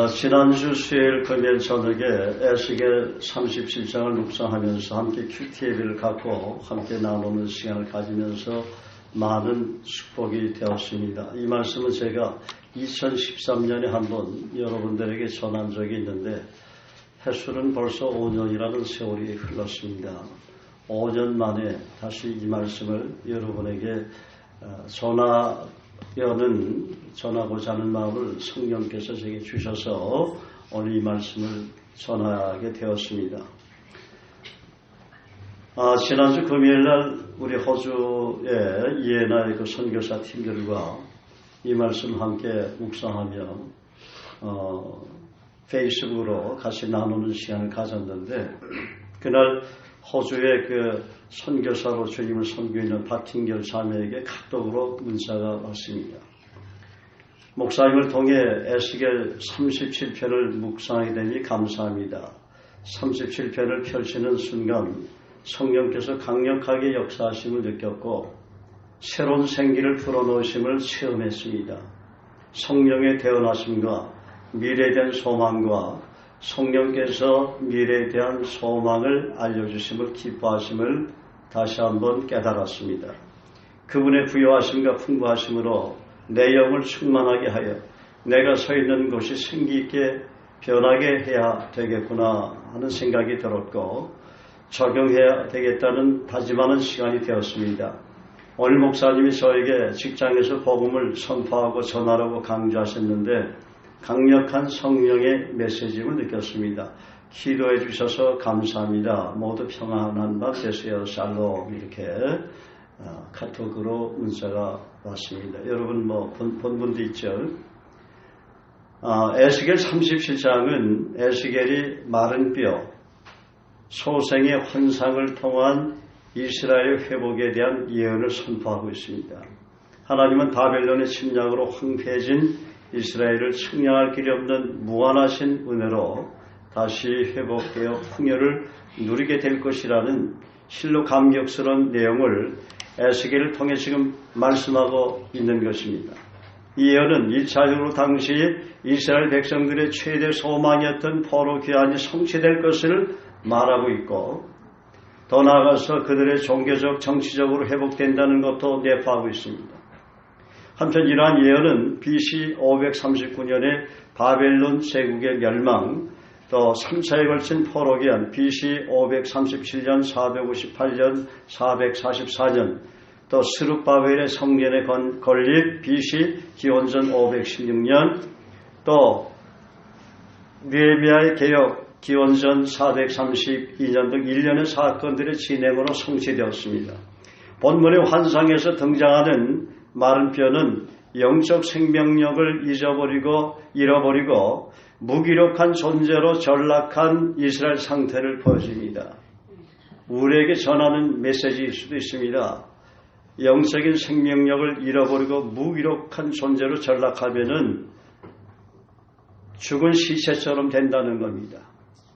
지난주 수요일 금요일 저녁에 에스겔 37장을 묵상하면서 함께 큐티예배를 갖고 함께 나누는 시간을 가지면서 많은 축복이 되었습니다. 이 말씀은 제가 2013년에 한번 여러분들에게 전한 적이 있는데 횟수는 벌써 5년이라는 세월이 흘렀습니다. 5년 만에 다시 이 말씀을 여러분에게 전하고자 하는 마음을 성령께서 제게 주셔서 오늘 이 말씀을 전하게 되었습니다. 지난주 금요일날 우리 호주의 이에나의 그 선교사 팀들과 이 말씀 함께 묵상하며 페이스북으로 같이 나누는 시간을 가졌는데 그날 호주의 그 선교사로 주님을 섬기고 있는 박팅결 자매에게 카톡으로 문자가 왔습니다. 목사님을 통해 에스겔 37편을 묵상하게 되니 감사합니다. 37편을 펼치는 순간 성령께서 강력하게 역사하심을 느꼈고 새로운 생기를 불어넣으심을 체험했습니다. 성령의 태어나심과 미래에 대한 소망과 성령께서 미래에 대한 소망을 알려주심을 기뻐하심을 다시 한번 깨달았습니다. 그분의 부여하심과 풍부하심으로 내 영을 충만하게 하여 내가 서 있는 곳이 생기있게 변하게 해야 되겠구나 하는 생각이 들었고 적용해야 되겠다는 다짐하는 시간이 되었습니다. 오늘 목사님이 저에게 직장에서 복음을 선포하고 전하라고 강조하셨는데 강력한 성령의 메시지를 느꼈습니다. 기도해 주셔서 감사합니다. 모두 평안한 밤 되세요. 샬롬. 이렇게 카톡으로 문자가 왔습니다. 여러분 본 분도 있죠. 에스겔 37장은 에스겔이 마른 뼈, 소생의 환상을 통한 이스라엘 회복에 대한 예언을 선포하고 있습니다. 하나님은 바벨론의 침략으로 황폐해진 이스라엘을 측량할 길이 없는 무한하신 은혜로 다시 회복되어 풍요를 누리게 될 것이라는 실로 감격스러운 내용을 에스겔을 통해 지금 말씀하고 있는 것입니다. 이 예언은 1차적으로 당시 이스라엘 백성들의 최대 소망이었던 포로 귀환이 성취될 것을 말하고 있고 더 나아가서 그들의 종교적 정치적으로 회복된다는 것도 내포하고 있습니다. 한편 이러한 예언은 BC 539년에 바벨론 제국의 멸망, 또 3차에 걸친 포로기한 BC 537년, 458년, 444년, 또 스룹바벨의 성전의 건립 BC 기원전 516년, 또 느헤미야의 개혁 기원전 432년 등 일련의 사건들의 진행으로 성취되었습니다. 본문의 환상에서 등장하는 마른 뼈는 영적 생명력을 잃어버리고 무기력한 존재로 전락한 이스라엘 상태를 보여줍니다. 우리에게 전하는 메시지일 수도 있습니다. 영적인 생명력을 잃어버리고 무기력한 존재로 전락하면은 죽은 시체처럼 된다는 겁니다.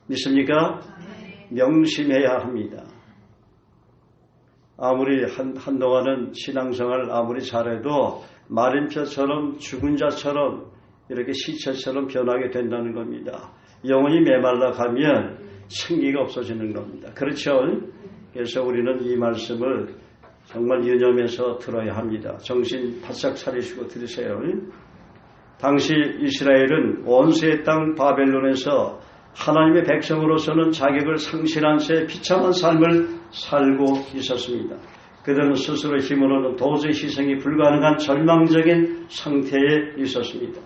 믿습니까? 명심해야 합니다. 아무리 한동안은 신앙생활을 아무리 잘해도 마른 뼈처럼 죽은 자처럼 이렇게 시체처럼 변하게 된다는 겁니다. 영혼이 메말라 가면 생기가 없어지는 겁니다. 그렇죠? 그래서 우리는 이 말씀을 정말 유념해서 들어야 합니다. 정신 바짝 차리시고 들으세요. 당시 이스라엘은 원수의 땅 바벨론에서 하나님의 백성으로서는 자격을 상실한 채 비참한 삶을 살고 있었습니다. 그들은 스스로 힘으로는 도저히 희생이 불가능한 절망적인 상태에 있었습니다.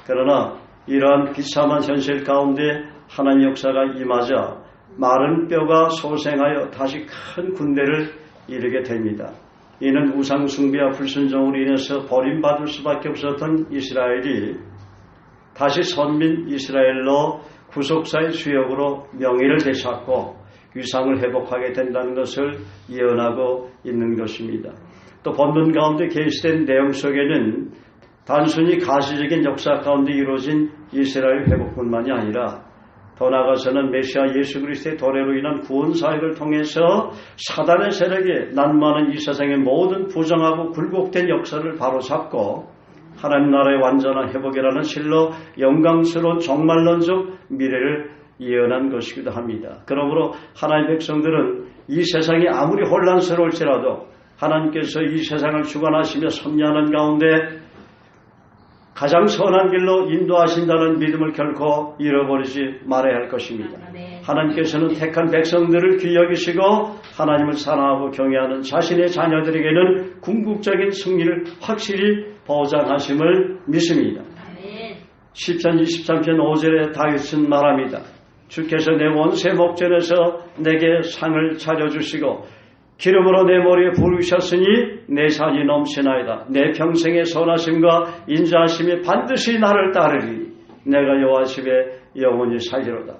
그러나 이러한 비참한 현실 가운데 하나님의 역사가 임하자 마른 뼈가 소생하여 다시 큰 군대를 이루게 됩니다. 이는 우상숭배와 불순종으로 인해서 버림받을 수밖에 없었던 이스라엘이 다시 선민 이스라엘로 구속사의 주역으로 명예를 되찾고 위상을 회복하게 된다는 것을 예언하고 있는 것입니다. 또 본문 가운데 게시된 내용 속에는 단순히 가시적인 역사 가운데 이루어진 이스라엘 회복뿐만이 아니라 더 나아가서는 메시아 예수 그리스도의 도래로 인한 구원 사역을 통해서 사단의 세력에 난무하는 이 세상의 모든 부정하고 굴곡된 역사를 바로잡고 하나님 나라의 완전한 회복이라는 실로 영광스러운 종말론적 미래를 예언한 것이기도 합니다. 그러므로 하나님의 백성들은 이 세상이 아무리 혼란스러울지라도 하나님께서 이 세상을 주관하시며 섭리하는 가운데 가장 선한 길로 인도하신다는 믿음을 결코 잃어버리지 말아야 할 것입니다. 하나님께서는 택한 백성들을 귀히 여기시고 하나님을 사랑하고 경외하는 자신의 자녀들에게는 궁극적인 승리를 확실히 보장하심을 믿습니다. 시편 23편 5절에 다윗은 말합니다. 주께서 내 원수의 목전에서 내게 상을 차려주시고 기름으로 내 머리에 부르셨으니 내 산이 넘치나이다. 내 평생의 선하심과 인자하심이 반드시 나를 따르리. 내가 여호와십에 영원히 살리로다.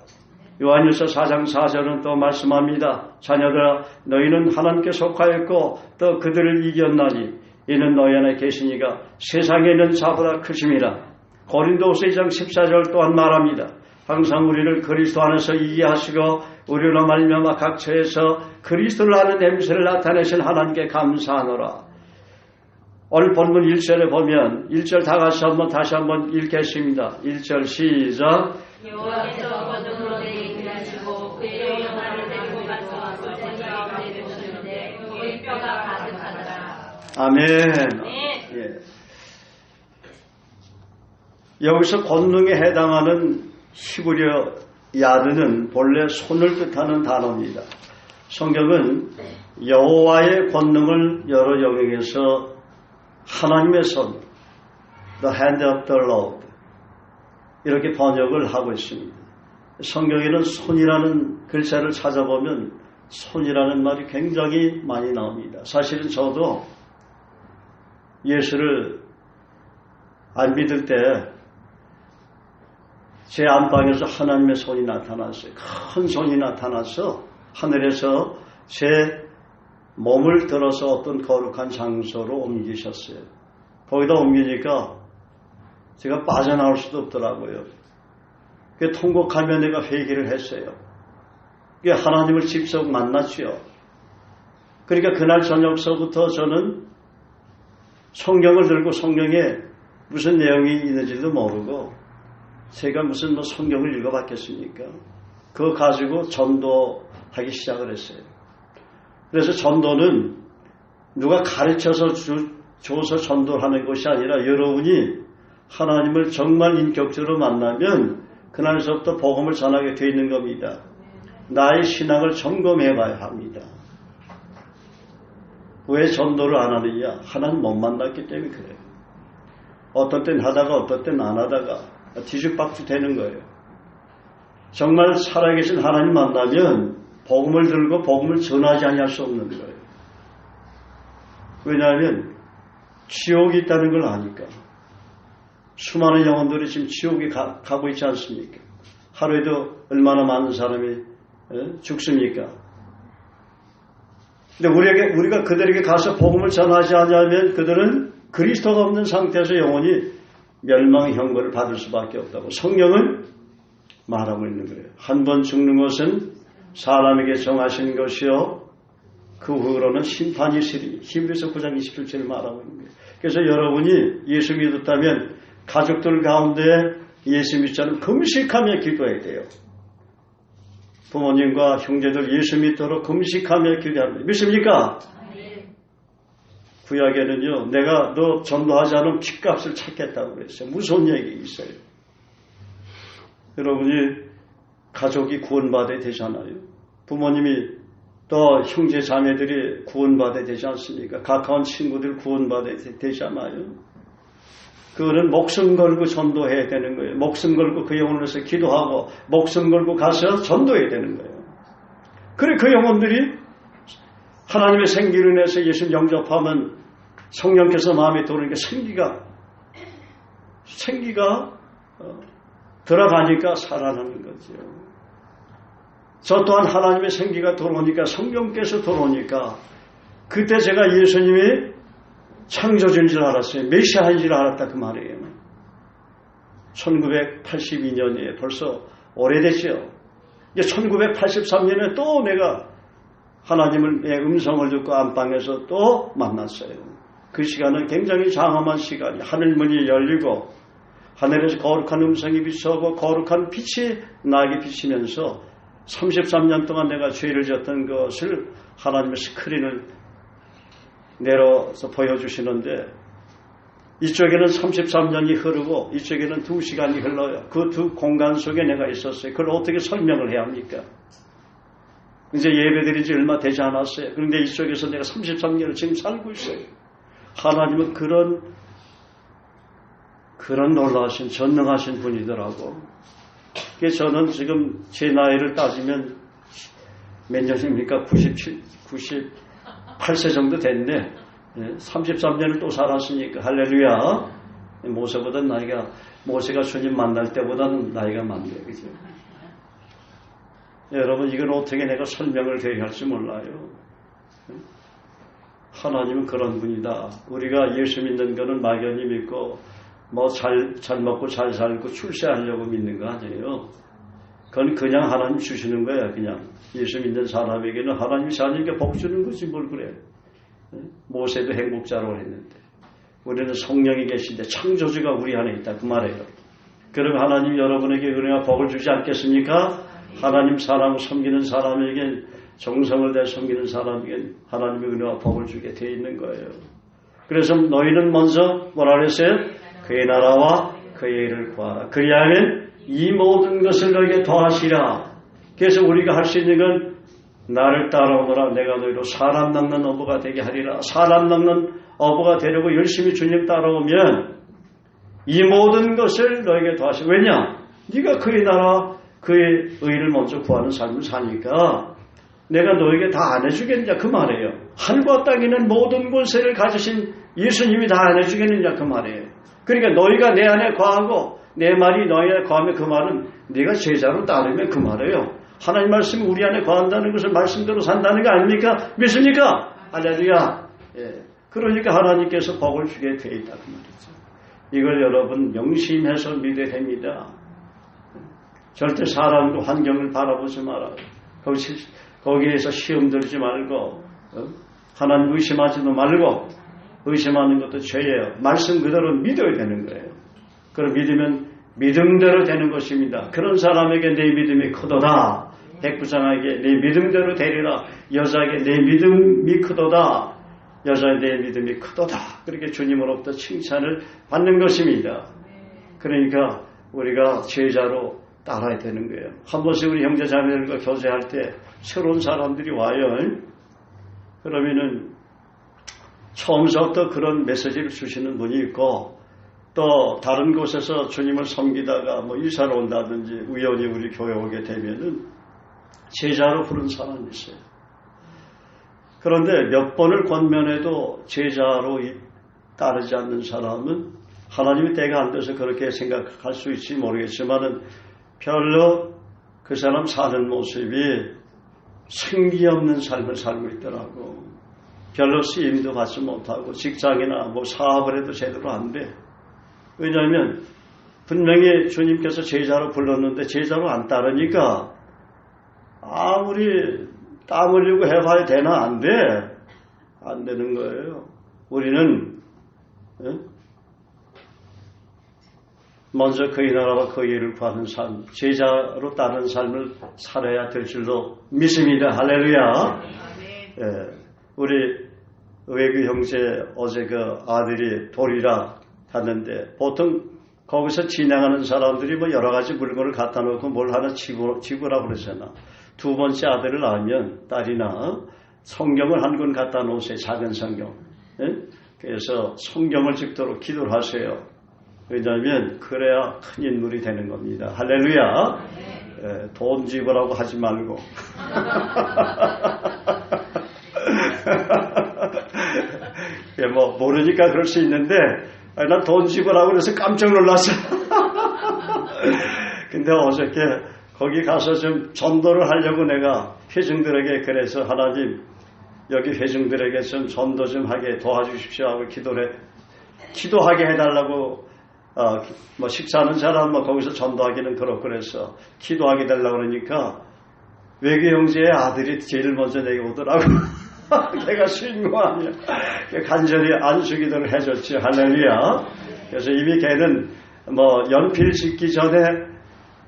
요한일서 4장 4절은 또 말씀합니다. 자녀들아 너희는 하나님께 속하였고 또 그들을 이겼나니 이는 너희 안에 계시니가 세상에 있는 자보다 크심이라. 고린도후서 2장 14절 또한 말합니다. 항상 우리를 그리스도 안에서 이기게 하시고 우리로 말미암아 각 처에서 그리스도를 아는 냄새를 나타내신 하나님께 감사하노라. 오늘 본문 1절에 보면 1절 다 같이 다시 한번 읽겠습니다. 1절 시작. 여호와께서 거듭으로 내게 일하시고 그의 영화를 데리고 가서 소생이 가운데 두시는데 그의 뼈가 가득하더라. 아멘. 예. 여기서 권능에 해당하는 히브리어 야드는 본래 손을 뜻하는 단어입니다. 성경은 여호와의 권능을 여러 영역에서 하나님의 손, the hand of the Lord 이렇게 번역을 하고 있습니다. 성경에는 손이라는 글자를 찾아보면 손이라는 말이 굉장히 많이 나옵니다. 사실은 저도 예수를 안 믿을 때 제 안방에서 하나님의 손이 나타났어요. 큰 손이 나타나서 하늘에서 제 몸을 들어서 어떤 거룩한 장소로 옮기셨어요. 거기다 옮기니까 제가 빠져나올 수도 없더라고요. 통곡하며 내가 회개를 했어요. 하나님을 직접 만났죠. 그러니까 그날 저녁서부터 저는 성경을 들고 성경에 무슨 내용이 있는지도 모르고 제가 무슨 성경을 읽어봤겠습니까? 그거 가지고 전도하기 시작을 했어요. 그래서 전도는 누가 가르쳐서 줘서 전도를 하는 것이 아니라 여러분이 하나님을 정말 인격적으로 만나면 그날서부터 복음을 전하게 되어 있는 겁니다. 나의 신앙을 점검해 봐야 합니다. 왜 전도를 안 하느냐? 하나님 못 만났기 때문에 그래요. 어떤 땐 하다가 어떤 땐 안 하다가 뒤죽박죽 되는 거예요. 정말 살아계신 하나님 만나면 복음을 들고 복음을 전하지 아니할 수 없는 거예요. 왜냐하면 지옥이 있다는 걸 아니까. 수많은 영혼들이 지금 지옥에 가고 있지 않습니까? 하루에도 얼마나 많은 사람이 죽습니까? 근데 우리가 그들에게 가서 복음을 전하지 않으면 그들은 그리스도가 없는 상태에서 영원히 멸망의 형벌을 받을 수밖에 없다고 성경은 말하고 있는 거예요. 한 번 죽는 것은 사람에게 정하신 것이요 그 후로는 심판이 있으리. 히브리서 9장 27절을 말하고 있는 거예요. 그래서 여러분이 예수 믿었다면 가족들 가운데 예수 믿자는 금식하며 기도해야 돼요. 부모님과 형제들 예수 믿도록 금식하며 기도합니다. 믿습니까? 구약에는요, 내가 너 전도하지 않으면 핏값을 찾겠다고 그랬어요. 무서운 얘기 있어요. 여러분이 가족이 구원받아야 되잖아요. 부모님이 또 형제 자매들이 구원받아야 되지 않습니까? 가까운 친구들 구원받아야 되잖아요. 그거는 목숨 걸고 전도해야 되는 거예요. 목숨 걸고 그 영혼을 위해서 기도하고 목숨 걸고 가서 전도해야 되는 거예요. 그래 그 영혼들이 하나님의 생기를 내서 예수 영접하면 성령께서 마음에 들어오니까 생기가 들어가니까 살아나는 거죠. 저 또한 하나님의 생기가 들어오니까 성령께서 들어오니까 그때 제가 예수님이 창조주인 줄 알았어요. 메시아인 줄 알았다 그 말이에요. 1982년에 벌써 오래됐죠. 이제 1983년에 또 내가 하나님의 음성을 듣고 안방에서 또 만났어요. 그 시간은 굉장히 장엄한 시간이 하늘 문이 열리고 하늘에서 거룩한 음성이 비추고 거룩한 빛이 나에게 비치면서 33년 동안 내가 죄를 졌던 것을 하나님의 스크린을 내려서 보여주시는데 이쪽에는 33년이 흐르고 이쪽에는 2시간이 흘러요. 그 두 공간 속에 내가 있었어요. 그걸 어떻게 설명을 해야 합니까? 이제 예배드린 지 얼마 되지 않았어요. 그런데 이쪽에서 내가 33년을 지금 살고 있어요. 하나님은 그런 놀라우신 전능하신 분이더라고. 그래서 저는 지금 제 나이를 따지면 몇 년입니까? 98세 정도 됐네. 33년을 또 살았으니까 할렐루야. 모세보다 모세가 주님 만날 때보다는 나이가 많네요. 그죠? 여러분 이건 어떻게 내가 설명을 드려야 할지 몰라요. 하나님은 그런 분이다. 우리가 예수 믿는 거는 막연히 믿고 뭐 잘 먹고 잘 살고 출세하려고 믿는 거 아니에요. 그건 그냥 하나님 주시는 거야. 그냥 예수 믿는 사람에게는 하나님이 자녀에게 복 주는 거지 뭘 그래. 모세도 행복자라고 했는데 우리는 성령이 계신데 창조주가 우리 안에 있다 그 말이에요. 그럼 하나님 여러분에게 은혜와 복을 주지 않겠습니까? 하나님 사랑 섬기는 사람에겐 정성을 다해 섬기는 사람에겐 하나님의 은혜와 복을 주게 되어 있는 거예요. 그래서 너희는 먼저 뭐라 그랬어요? 그의 나라와 그의 일을 구하라. 그리하면 이 모든 것을 너에게 더하시라. 그래서 우리가 할 수 있는 건 나를 따라오너라. 내가 너희로 사람 낚는 어부가 되게 하리라. 사람 낚는 어부가 되려고 열심히 주님 따라오면 이 모든 것을 너에게 더하시라. 왜냐? 네가 그의 나라 그의 의를 먼저 구하는 삶을 사니까 내가 너에게 다 안 해주겠냐 그 말이에요. 하늘과 땅에 있는 모든 권세를 가지신 예수님이 다 안 해주겠느냐 그 말이에요. 그러니까 너희가 내 안에 거하고 내 말이 너희 안에 거하면 그 말은 네가 제자로 따르면 그 말이에요. 하나님 말씀이 우리 안에 거한다는 것을 말씀대로 산다는 거 아닙니까? 믿습니까? 할렐루야. 예. 그러니까 하나님께서 복을 주게 돼 있다 그 말이죠. 이걸 여러분 명심해서 믿어야 됩니다. 절대 사람도 환경을 바라보지 말아요. 거기에서 시험 들지 말고 하나님 의심하지도 말고 의심하는 것도 죄예요. 말씀 그대로 믿어야 되는 거예요. 그럼 믿으면 믿음대로 되는 것입니다. 그런 사람에게 내 믿음이 크도다. 백부장에게 내 믿음대로 되리라. 여자에게 내 믿음이 크도다. 여자의 내 믿음이 크도다. 그렇게 주님으로부터 칭찬을 받는 것입니다. 그러니까 우리가 제자로 따라야 되는 거예요. 한 번씩 우리 형제 자매들과 교제할 때 새로운 사람들이 와요. 그러면은 처음부터 그런 메시지를 주시는 분이 있고 또 다른 곳에서 주님을 섬기다가 뭐 이사를 온다든지 우연히 우리 교회 오게 되면은 제자로 부른 사람이 있어요. 그런데 몇 번을 권면해도 제자로 따르지 않는 사람은 하나님의 때가 안 돼서 그렇게 생각할 수 있을지 모르겠지만은 별로 그 사람 사는 모습이 생기 없는 삶을 살고 있더라고. 별로 쓰임도 받지 못하고 직장이나 뭐 사업을 해도 제대로 안 돼. 왜냐하면 분명히 주님께서 제자로 불렀는데 제자로 안 따르니까 아무리 땀 흘리고 해봐야 되나 안 돼. 안 되는 거예요. 우리는 먼저 그의 나라와 그의 일을 구하는 삶, 제자로 따르는 삶을 살아야 될 줄로 믿습니다. 할렐루야. 우리 외교 형제 어제 그 아들이 돌이라 갔는데 보통 거기서 지나가는 사람들이 뭐 여러 가지 물건을 갖다 놓고 뭘 하나 지구라고 그러잖아. 두 번째 아들을 낳으면 딸이나 성경을 한 권 갖다 놓으세요. 작은 성경. 그래서 성경을 찍도록 기도를 하세요. 왜냐하면 그래야 큰 인물이 되는 겁니다. 할렐루야. 돈 지불하고 하지 말고. 뭐 모르니까 그럴 수 있는데 난 돈 지불하고 그래서 깜짝 놀랐어. 근데 어저께 거기 가서 좀 전도를 하려고 내가 회중들에게 그래서 하나님 여기 회중들에게 좀 전도 좀 하게 도와주십시오 하고 기도하게 해달라고 뭐 식사하는 사람 뭐 거기서 전도하기는 그렇고 그래서 기도하게 달라고 그러니까 외교 형제의 아들이 제일 먼저 내게 오더라고. 걔가 주인공 아니야. 간절히 안수기도를 해줬지. 할렐루야. 그래서 이미 걔는 뭐 연필 짓기 전에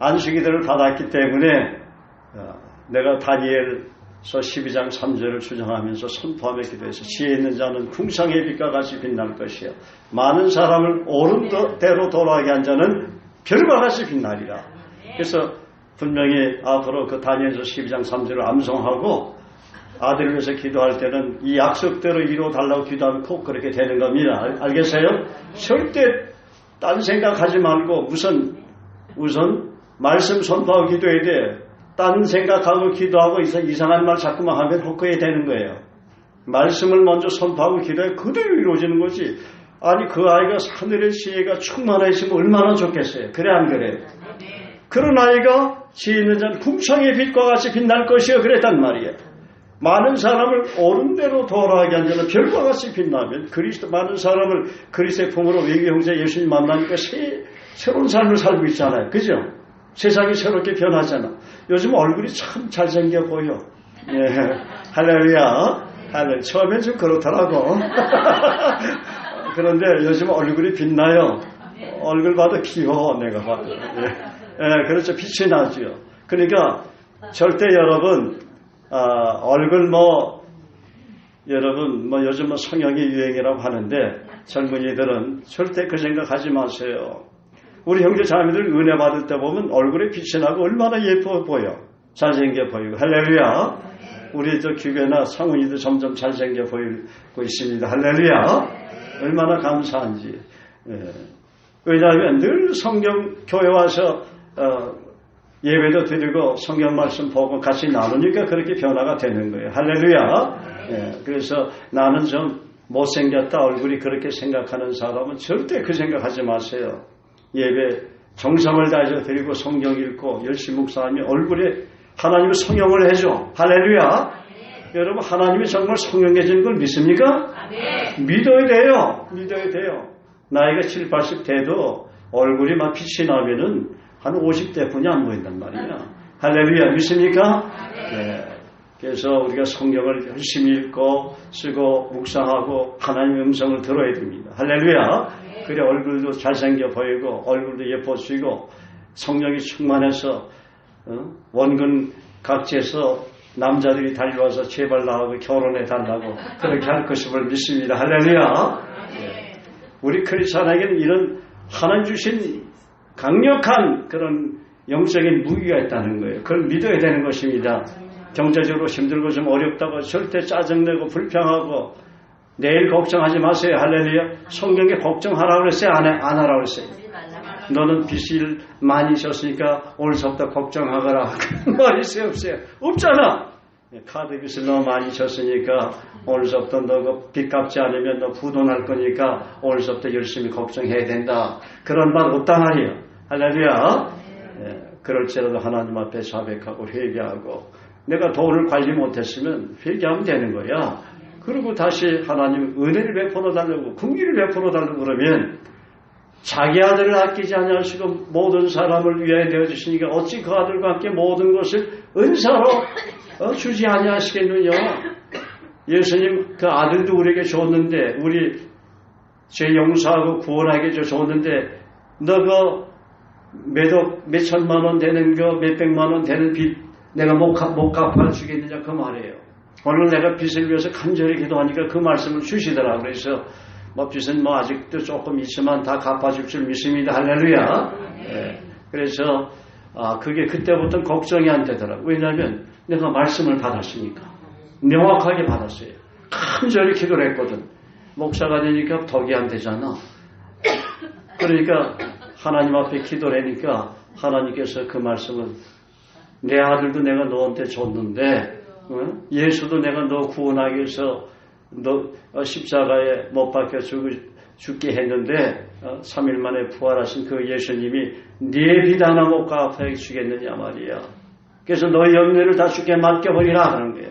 안수기도를 받았기 때문에 내가 다니엘서 12장 3절을 주장하면서 선포하며 기도해서 지혜 있는 자는 궁상의 빛과 같이 빛날 것이요 많은 사람을 옳은 대로 돌아가게 한 자는 별과 같이 빛나리라. 그래서 분명히 앞으로 그 다니엘서 12장 3절을 암송하고 아들을 위해서 기도할 때는 이 약속대로 이루어달라고 기도하면 꼭 그렇게 되는 겁니다. 알겠어요? 절대 딴 생각하지 말고 우선 말씀 선포하고 기도해야 돼. 딴 생각하고 기도하고 이상한 말 자꾸만 하면 헛거에 되는 거예요. 말씀을 먼저 선포하고 기도해 그대로 이루어지는 거지. 아니 그 아이가 하늘의 지혜가 충만해지면 얼마나 좋겠어요. 그래 안 그래요? 그런 아이가 지혜 있는 자는 궁창의 빛과 같이 빛날 것이요 그랬단 말이에요. 많은 사람을 옳은 대로 돌아가게 한 자는 별과 같이 빛나면 많은 사람을 그리스도의 품으로 외교 형제 예수님 만나니까 새로운 삶을 살고 있잖아요. 그죠? 세상이 새롭게 변하잖아. 요즘 얼굴이 참 잘생겨 보여. 예. 할렐루야. 처음엔 좀 그렇더라고. 그런데 요즘 얼굴이 빛나요. 얼굴 봐도 귀여워, 내가 봐도. 예, 그렇죠. 빛이 나죠. 그러니까 절대 여러분, 얼굴 여러분 요즘 성형이 유행이라고 하는데 젊은이들은 절대 그 생각하지 마세요. 우리 형제 자매들 은혜 받을 때 보면 얼굴에 빛이 나고 얼마나 예뻐 보여. 잘생겨 보이고. 할렐루야. 우리 저 규배나 상훈이도 점점 잘생겨 보이고 있습니다. 할렐루야. 얼마나 감사한지. 예. 왜냐하면 늘 성경 교회 와서 예배도 드리고 성경 말씀 보고 같이 나누니까 그렇게 변화가 되는 거예요. 할렐루야. 예. 그래서 나는 좀 못생겼다 얼굴이 그렇게 생각하는 사람은 절대 그 생각하지 마세요. 예배 정성을 다해서 드리고 성경 읽고 열심히 묵상하면 얼굴에 하나님이 성령을 해줘. 할렐루야. 여러분 하나님이 정말 성령해지는 걸 믿습니까? 믿어야 돼요. 믿어야 돼요. 나이가 70, 80 돼도 얼굴이 막 빛이 나면은 한 50대뿐이 안 보인단 말이야. 할렐루야. 믿습니까? 네. 그래서 우리가 성경을 열심히 읽고 쓰고 묵상하고 하나님의 음성을 들어야 됩니다. 할렐루야. 그래 얼굴도 잘생겨 보이고 얼굴도 예뻐지고 성령이 충만해서 원근 각지에서 남자들이 달려와서 제발 나하고 결혼해 달라고 그렇게 할 것임을 믿습니다. 할렐루야. 네. 우리 크리스찬에게는 이런 하나님 주신 강력한 그런 영적인 무기가 있다는 거예요. 그걸 믿어야 되는 것입니다. 경제적으로 힘들고 좀 어렵다고 절대 짜증내고 불평하고 내일 걱정하지 마세요. 할렐루야. 성경에 걱정하라고 그랬어요? 안 하라고 그랬어요? 너는 빚을 많이 졌으니까 오늘서부터 걱정하거라. 그런 말이 있어요? 없어요? 없잖아. 카드 빚을 너무 많이 졌으니까 오늘서부터 너 빚 갚지 않으면 너 부도날 거니까 오늘서부터 열심히 걱정해야 된다. 그런 말 없단 말이에요. 할렐루야. 그럴지라도 하나님 앞에 자백하고 회개하고 내가 돈을 관리 못했으면 회개하면 되는 거야. 그리고 다시 하나님 은혜를 베풀어 달라고 긍휼을 베풀어 달라고 그러면 자기 아들을 아끼지 아니하시고 모든 사람을 위하여 내어주시니까 어찌 그 아들과 함께 모든 것을 은사로 주지 아니하시겠느냐. 예수님 그 아들도 우리에게 줬는데 우리 죄 용서하고 구원하게 줬는데 너 몇 천만 원 되는 거 몇 백만 원 되는 빚 내가 못 갚아 주겠느냐 그 말이에요. 오늘 내가 빚을 위해서 간절히 기도하니까 그 말씀을 주시더라. 그래서 빚은 아직도 조금 있지만 다 갚아줄 줄 믿습니다. 할렐루야. 네. 그래서 그게 그때부터는 걱정이 안 되더라고요. 왜냐하면 내가 말씀을 받았으니까. 명확하게 받았어요. 간절히 기도를 했거든. 목사가 되니까 덕이 안 되잖아. 그러니까 하나님 앞에 기도를 하니까 하나님께서 그 말씀은 내 아들도 내가 너한테 줬는데 예수도 내가 너 구원하기 위해서 너 십자가에 못 박혀 죽게 했는데 3일 만에 부활하신 그 예수님이 네 빚 하나 못 갚아 주겠느냐 말이야. 그래서 너의 염려를 다 주께 맡겨버리라 하는 거예요.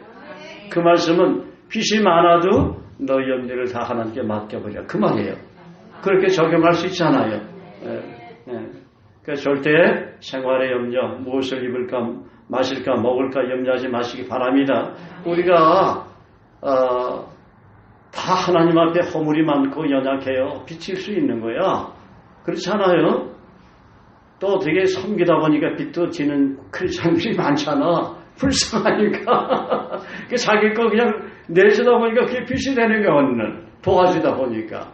그 말씀은 빚이 많아도 너의 염려를 다 하나님께 맡겨버리라 그 말이에요. 그렇게 적용할 수 있잖아요. 그러니까 절대 생활의 염려, 무엇을 입을까, 마실까, 먹을까 염려하지 마시기 바랍니다. 우리가 다 하나님 앞에 허물이 많고 연약해요. 비칠 수 있는 거야. 그렇잖아요. 또 되게 섬기다 보니까 빛도 지는 크리스찬들이 많잖아. 불쌍하니까. 자기 거 그냥 내주다 보니까 그게 빛이 되는 거야. 오늘 도와주다 보니까.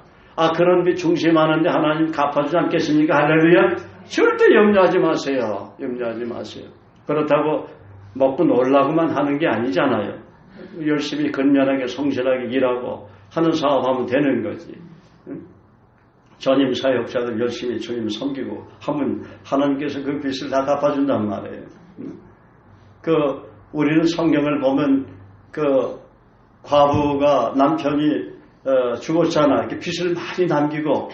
그런 빛 중심하는데 하나님 갚아주지 않겠습니까? 할렐루야. 절대 염려하지 마세요. 염려하지 마세요. 그렇다고 먹고 놀라고만 하는 게 아니잖아요. 열심히 근면하게 성실하게 일하고 하는 사업하면 되는 거지. 전임 사역자들 열심히 주님 섬기고 하면 하나님께서 그 빚을 다 갚아준단 말이에요. 우리는 성경을 보면 과부가 남편이 죽었잖아. 이렇게 빚을 많이 남기고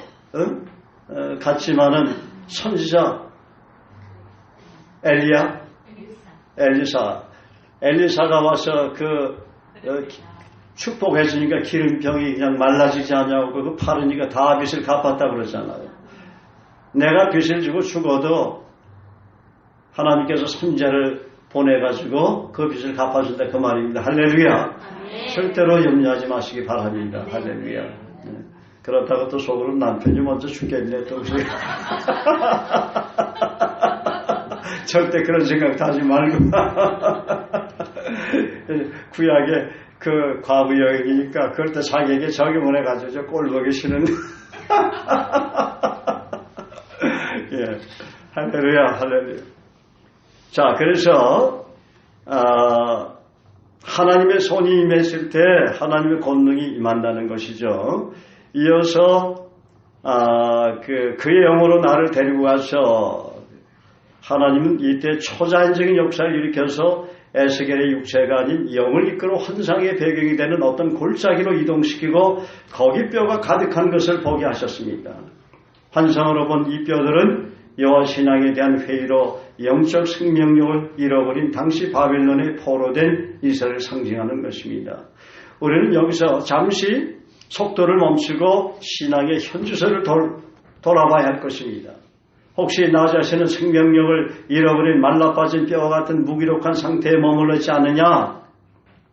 갔지만은 선지자 엘리사가 와서 축복했으니까 기름병이 그냥 말라지지 않냐고 그 파르니까 다 빚을 갚았다 그러잖아요. 내가 빚을 지고 죽어도 하나님께서 선지자를 보내가지고 그 빚을 갚아준다 그 말입니다. 할렐루야. 절대로 염려하지 마시기 바랍니다. 할렐루야. 그렇다고 또 속으로 남편이 먼저 죽겠네 또 절대 그런 생각 하지 말고 구약에 그 과부 여인이니까 그럴 때 자기에게 적용을 해가지고 저 꼴보기 싫은 예, 할렐루야. 자, 그래서 하나님의 손이 임했을 때 하나님의 권능이 임한다는 것이죠. 이어서 그의 영으로 나를 데리고 가서 하나님은 이때 초자연적인 역사를 일으켜서 에스겔의 육체가 아닌 영을 이끌어 환상의 배경이 되는 어떤 골짜기로 이동시키고 거기 뼈가 가득한 것을 보게 하셨습니다. 환상으로 본 이 뼈들은 여호와 신앙에 대한 회의로 영적 생명력을 잃어버린 당시 바벨론에 포로된 이스라엘을 상징하는 것입니다. 우리는 여기서 잠시 속도를 멈추고 신앙의 현주소를 돌아봐야 할 것입니다. 혹시 나 자신은 생명력을 잃어버린 말라빠진 뼈와 같은 무기력한 상태에 머물러 있지 않느냐?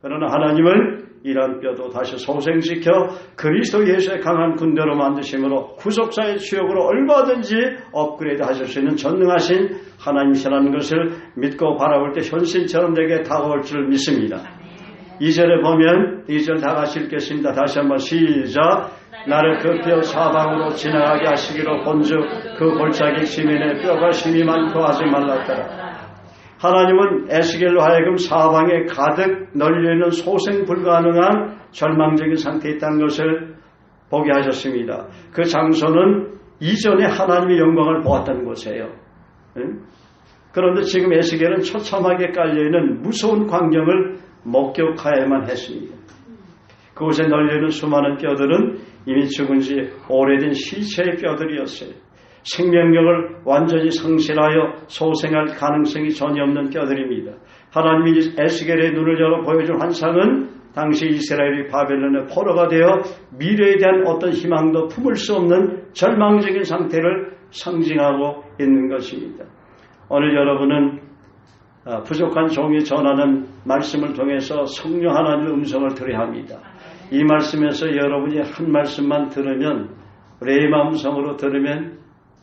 그러나 하나님은 이런 뼈도 다시 소생시켜 그리스도 예수의 강한 군대로 만드심으로 구속사의 주역으로 얼마든지 업그레이드 하실 수 있는 전능하신 하나님이시라는 것을 믿고 바라볼 때 현신처럼 내게 다가올 줄 믿습니다. 2절에 보면 2절 다 같이 읽겠습니다. 다시 한번 시작. 나를 그 뼈 사방으로 지나가게 하시기로 본즉 그 골짜기 시민의 뼈가 심이 많고 하지 말랐더라. 하나님은 에스겔로 하여금 사방에 가득 널려있는 소생 불가능한 절망적인 상태에 있다는 것을 보게 하셨습니다. 그 장소는 이전에 하나님의 영광을 보았다는 곳이에요. 그런데 지금 에스겔은 처참하게 깔려있는 무서운 광경을 목격하야만 했습니다. 그곳에 널려있는 수많은 뼈들은 이미 죽은 지 오래된 시체의 뼈들이었어요. 생명력을 완전히 상실하여 소생할 가능성이 전혀 없는 뼈들입니다. 하나님이 에스겔의 눈을 열어 보여준 환상은 당시 이스라엘이 바벨론의 포로가 되어 미래에 대한 어떤 희망도 품을 수 없는 절망적인 상태를 상징하고 있는 것입니다. 오늘 여러분은 부족한 종이 전하는 말씀을 통해서 성령 하나님의 음성을 들어야 합니다. 이 말씀에서 여러분이 한 말씀만 들으면 레마 음성으로 들으면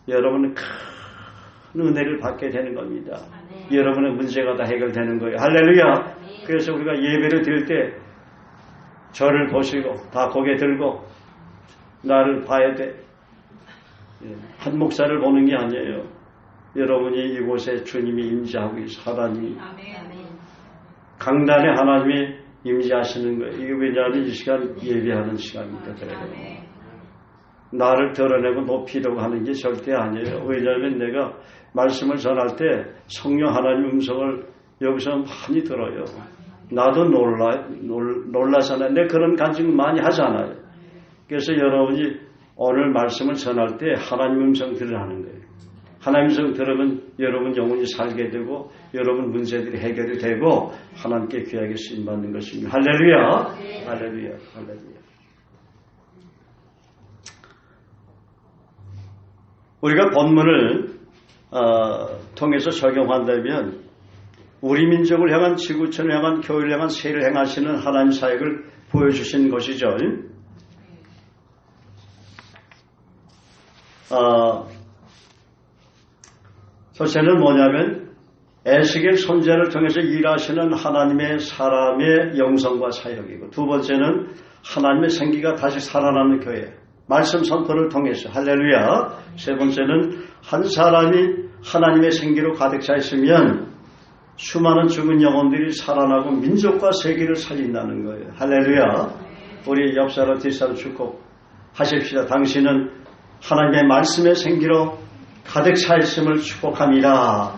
여러분은 큰 은혜를 받게 되는 겁니다. 여러분의 문제가 다 해결되는 거예요. 할렐루야. 그래서 우리가 예배를 드릴 때 저를 보시고 다 고개 들고 나를 봐야 돼. 한 목사를 보는 게 아니에요. 여러분이 이곳에 주님이 임재하고 있어. 하나님이 강단에 하나님이 임재하시는 거예요. 이게 왜냐하면 이 시간 예배하는 시간입니다. 그래요. 나를 드러내고 높이려고 하는 게 절대 아니에요. 왜냐하면 내가 말씀을 전할 때 성령 하나님 음성을 여기서 많이 들어요. 나도 놀라잖아요. 내가 그런 간증 많이 하잖아요. 그래서 여러분이 오늘 말씀을 전할 때 하나님 음성 들으라는 거예요. 하나님 음성 들으면 여러분 영혼이 살게 되고 여러분 문제들이 해결이 되고 하나님께 귀하게 쓰임받는 것입니다. 할렐루야. 할렐루야. 할렐루야. 우리가 본문을 통해서 적용한다면 우리 민족을 향한 지구촌을 향한 교회를 향한 세를 행하시는 하나님 사역을 보여주신 것이죠. 첫째는 뭐냐면 에스겔 선지자를 통해서 일하시는 하나님의 사람의 영성과 사역이고, 두 번째는 하나님의 생기가 다시 살아나는 교회, 말씀 선포를 통해서 할렐루야. 세 번째는 한 사람이 하나님의 생기로 가득 차 있으면 수많은 죽은 영혼들이 살아나고 민족과 세계를 살린다는 거예요. 할렐루야. 우리 옆사람 뒷사람 축복하십시다. 당신은 하나님의 말씀의 생기로 가득 차 있음을 축복합니다.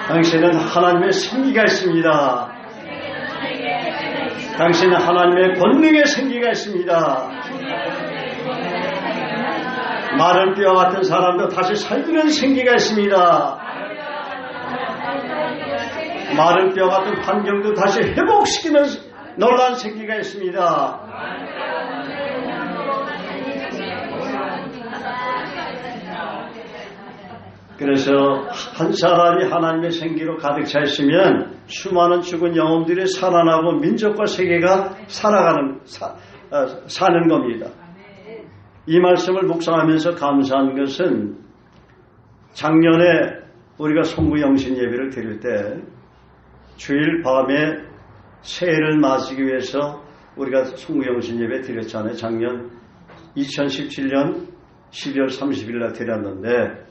당신은 하나님의 생기가 있습니다. 당신은 하나님의 권능의 생기가 있습니다. 마른 뼈 같은 사람도 다시 살리는 생기가 있습니다. 마른 뼈 같은 환경도 다시 회복시키는 놀라운 생기가 있습니다. 그래서 한 사람이 하나님의 생기로 가득 차 있으면 수많은 죽은 영혼들이 살아나고 민족과 세계가 사는 겁니다. 이 말씀을 묵상하면서 감사한 것은 작년에 우리가 송구영신 예배를 드릴 때 주일 밤에 새해를 맞이기 위해서 우리가 송구영신 예배 드렸잖아요. 작년 2017년 12월 30일 날 드렸는데,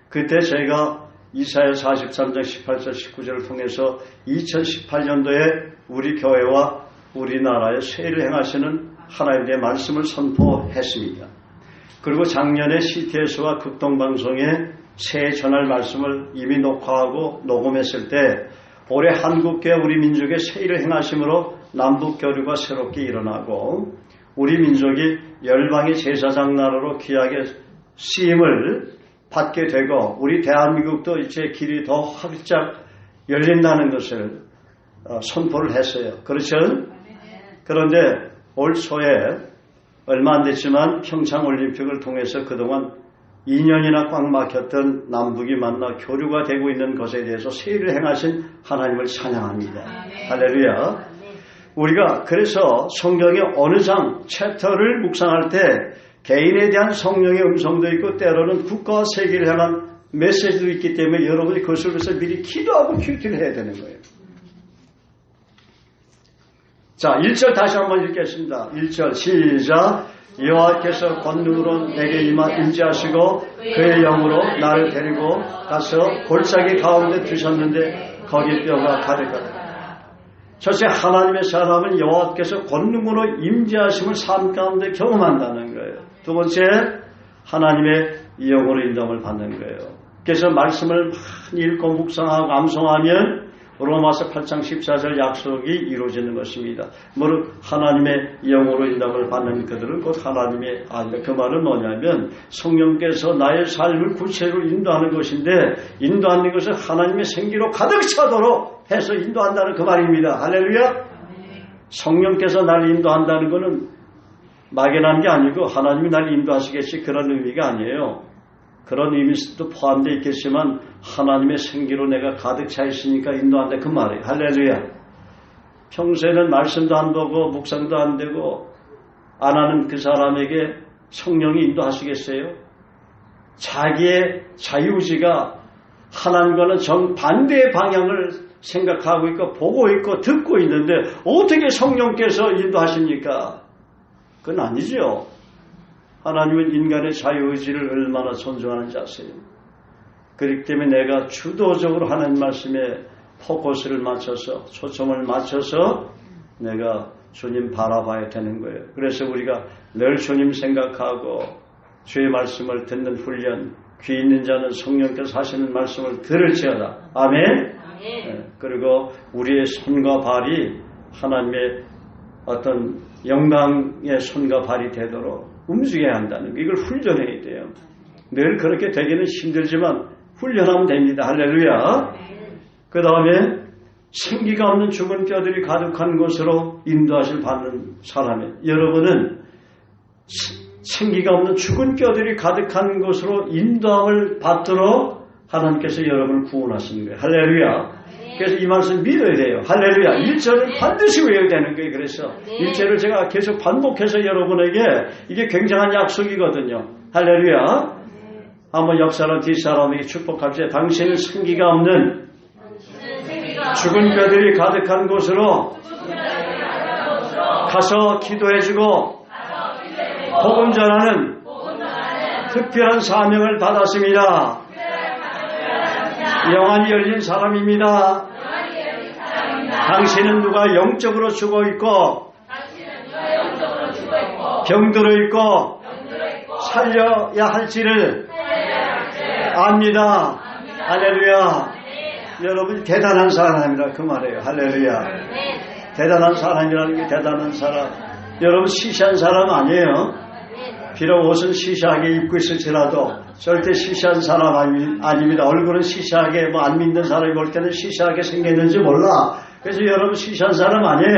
그때 제가 이사야 43장 18절 19절을 통해서 2018년도에 우리 교회와 우리나라에 새해를 행하시는 하나님의 말씀을 선포했습니다. 그리고 작년에 CTS와 극동방송에 새해 전할 말씀을 이미 녹화하고 녹음했을 때 올해 한국교회 우리 민족의 새해를 행하심으로 남북교류가 새롭게 일어나고 우리 민족이 열방의 제사장 나라로 귀하게 쓰임을 받게 되고 우리 대한민국도 이제 길이 더 활짝 열린다는 것을 선포를 했어요. 그렇죠? 그런데 올 초에 얼마 안 됐지만 평창올림픽을 통해서 그동안 2년이나 꽉 막혔던 남북이 만나 교류가 되고 있는 것에 대해서 세일을 행하신 하나님을 찬양합니다. 할렐루야. 우리가 그래서 성경의 어느 장, 챕터를 묵상할 때 개인에 대한 성령의 음성도 있고 때로는 국가와 세계를 향한 메시지도 있기 때문에 여러분이 그것을 위해서 미리 기도하고 큐티를 해야 되는 거예요. 자, 1절 다시 한번 읽겠습니다. 1절 시작. 여호와께서 권능으로 내게 임재하시고 그의 영으로 나를 데리고 가서 골짜기 가운데 두셨는데 거기 뼈가 가득하다. 첫째, 하나님의 사람은 여호와께서 권능으로 임재하심을 삶 가운데 경험한다는 거예요. 두 번째, 하나님의 영으로 인도함을 받는 거예요. 그래서 말씀을 많이 읽고 묵상하고 암송하면 로마서 8장 14절 약속이 이루어지는 것입니다. 무릇 하나님의 영으로 인도함을 받는 그들은 곧 하나님의 아니다. 그 말은 뭐냐면 성령께서 나의 삶을 구체로 인도하는 것인데 인도하는 것을 하나님의 생기로 가득 차도록 해서 인도한다는 그 말입니다. 할렐루야. 성령께서 나를 인도한다는 것은 막연한 게 아니고 하나님이 나를 인도하시겠지 그런 의미가 아니에요. 그런 의미도 포함되어 있겠지만 하나님의 생기로 내가 가득 차 있으니까 인도한다 그 말이에요. 할렐루야. 평소에는 말씀도 안 보고 묵상도 안 되고 안 하는 그 사람에게 성령이 인도하시겠어요? 자기의 자유의지가 하나님과는 정반대의 방향을 생각하고 있고 보고 있고 듣고 있는데 어떻게 성령께서 인도하십니까? 그건 아니죠. 하나님은 인간의 자유의지를 얼마나 존중하는지 아세요? 그렇기 때문에 내가 주도적으로 하나님 말씀에 포커스를 맞춰서 초점을 맞춰서 내가 주님 바라봐야 되는 거예요. 그래서 우리가 늘 주님 생각하고 주의 말씀을 듣는 훈련, 귀 있는 자는 성령께서 하시는 말씀을 들을지어다. 아멘. 그리고 우리의 손과 발이 하나님의 어떤 영광의 손과 발이 되도록 움직여야 한다는 거. 이걸 훈련해야 돼요. 늘 그렇게 되기는 힘들지만 훈련하면 됩니다. 할렐루야. 그 다음에 생기가 없는 죽은 뼈들이 가득한 곳으로 인도하실 받는 사람이에요. 여러분은 생기가 없는 죽은 뼈들이 가득한 곳으로 인도함을 받도록 하나님께서 여러분을 구원하시는 거예요. 할렐루야. 그래서 이 말씀 믿어야 돼요. 할렐루야. 1절을 반드시 외워야 되는 거예요. 그래서 1절을 제가 계속 반복해서 여러분에게 이게 굉장한 약속이거든요. 할렐루야. 한번 옆사람 뒷사람에게 축복합시다. 당신은 생기가 없는 죽은 뼈들이 가득한 곳으로 가서 기도해주고 복음 전하는 특별한 사명을 받았습니다. 영안이 열린 사람입니다. 당신은 누가 영적으로 죽어있고 병들어 있고 살려야 할지를 압니다. 할렐루야. 여러분 대단한 사람이라 그 말이에요. 할렐루야. 대단한 사람이라는 게 대단한 사람. 여러분 시시한 사람 아니에요. 비록 옷은 시시하게 입고 있을지라도 절대 시시한 사람 아닙니다. 얼굴은 시시하게 안 믿는 사람이 볼 때는 시시하게 생겼는지 몰라. 그래서 여러분 시시한 사람 아니에요.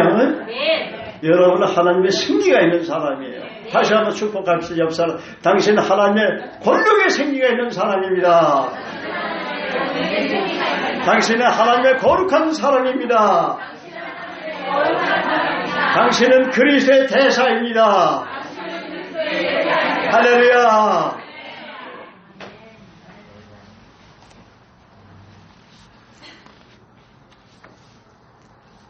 여러분은 하나님의 승리가 있는 사람이에요. 다시 한번 축복합시다. 옆 사람. 당신은 하나님의 권력의 승리가 있는 사람입니다. 당신은 하나님의 거룩한 사람입니다. 당신은 그리스도의 대사입니다. 할렐루야.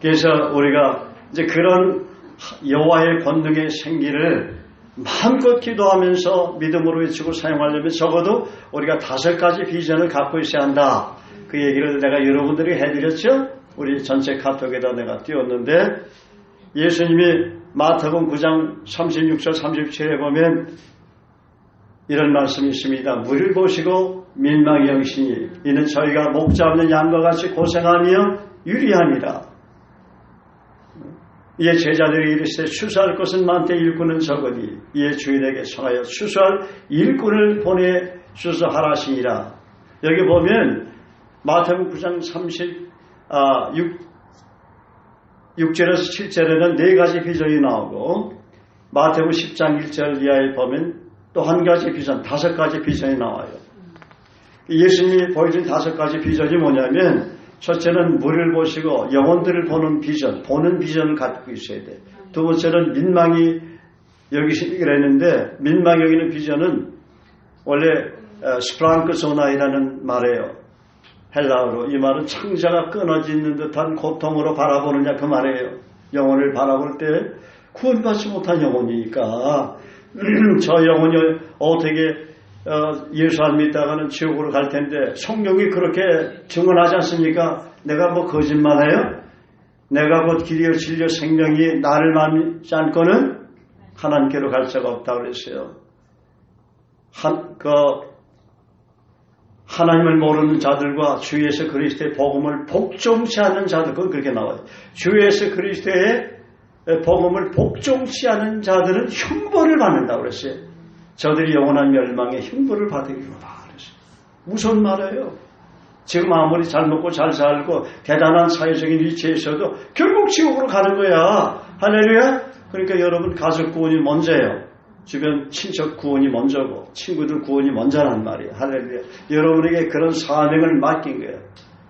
그래서 우리가 이제 그런 여호와의 권능의 생기를 마음껏 기도하면서 믿음으로 외치고 사용하려면 적어도 우리가 5가지 비전을 갖고 있어야 한다. 그 얘기를 내가 여러분들이 해드렸죠? 우리 전체 카톡에다 내가 띄웠는데 예수님이 마태복음 9장 36절 37에 보면 이런 말씀이 있습니다. 무리를 보시고 민망히 여기시니 이는 저희가 목자 없는 양과 같이 고생하며 유리합니다. 이에 제자들이 이르시되 추수할 것은 많되 일꾼은 적으니 이에 주인에게 청하여 추수할 일꾼을 보내주소 하라시니라. 여기 보면 마태복음 9장 6절에서 7절에는 4가지 비전이 나오고 마태복음 10장 1절 이하에 보면 또 한 가지 비전, 5가지 비전이 나와요. 예수님이 보여준 5가지 비전이 뭐냐면 첫째는 무리를 보시고 영혼들을 보는 비전, 보는 비전을 갖고 있어야 돼. 두 번째는 민망히 여기시기로 했는데 민망히 여기는 비전은 원래 스프랑크소나이라는 말이에요. 헬라어로. 이 말은 창자가 끊어지는 듯한 고통으로 바라보느냐 그 말이에요. 영혼을 바라볼 때 구원받지 못한 영혼이니까 저 영혼이 어떻게 예수 안 믿다가는 지옥으로 갈 텐데 성경이 그렇게 증언하지 않습니까? 내가 뭐 거짓말해요? 내가 곧 길이요 진리요 생명이 나를 믿지 않고는 하나님께로 갈 자가 없다고 그랬어요. 하나님을 모르는 자들과 주 예수 그리스도의 복음을 복종치 않는 자들, 그건 그렇게 나와요. 주 예수 그리스도의 복음을 복종치 않은 자들은 흉보를 받는다고 그랬어요. 저들이 영원한 멸망에 흉보를 받으리로다 그랬어요. 무슨 말이에요? 지금 아무리 잘 먹고 잘 살고 대단한 사회적인 위치에 있어도 결국 지옥으로 가는 거야. 할렐루야. 그러니까 여러분 가족 구원이 먼저예요. 주변 친척 구원이 먼저고 친구들 구원이 먼저란 말이에요. 할렐루야. 여러분에게 그런 사명을 맡긴 거예요.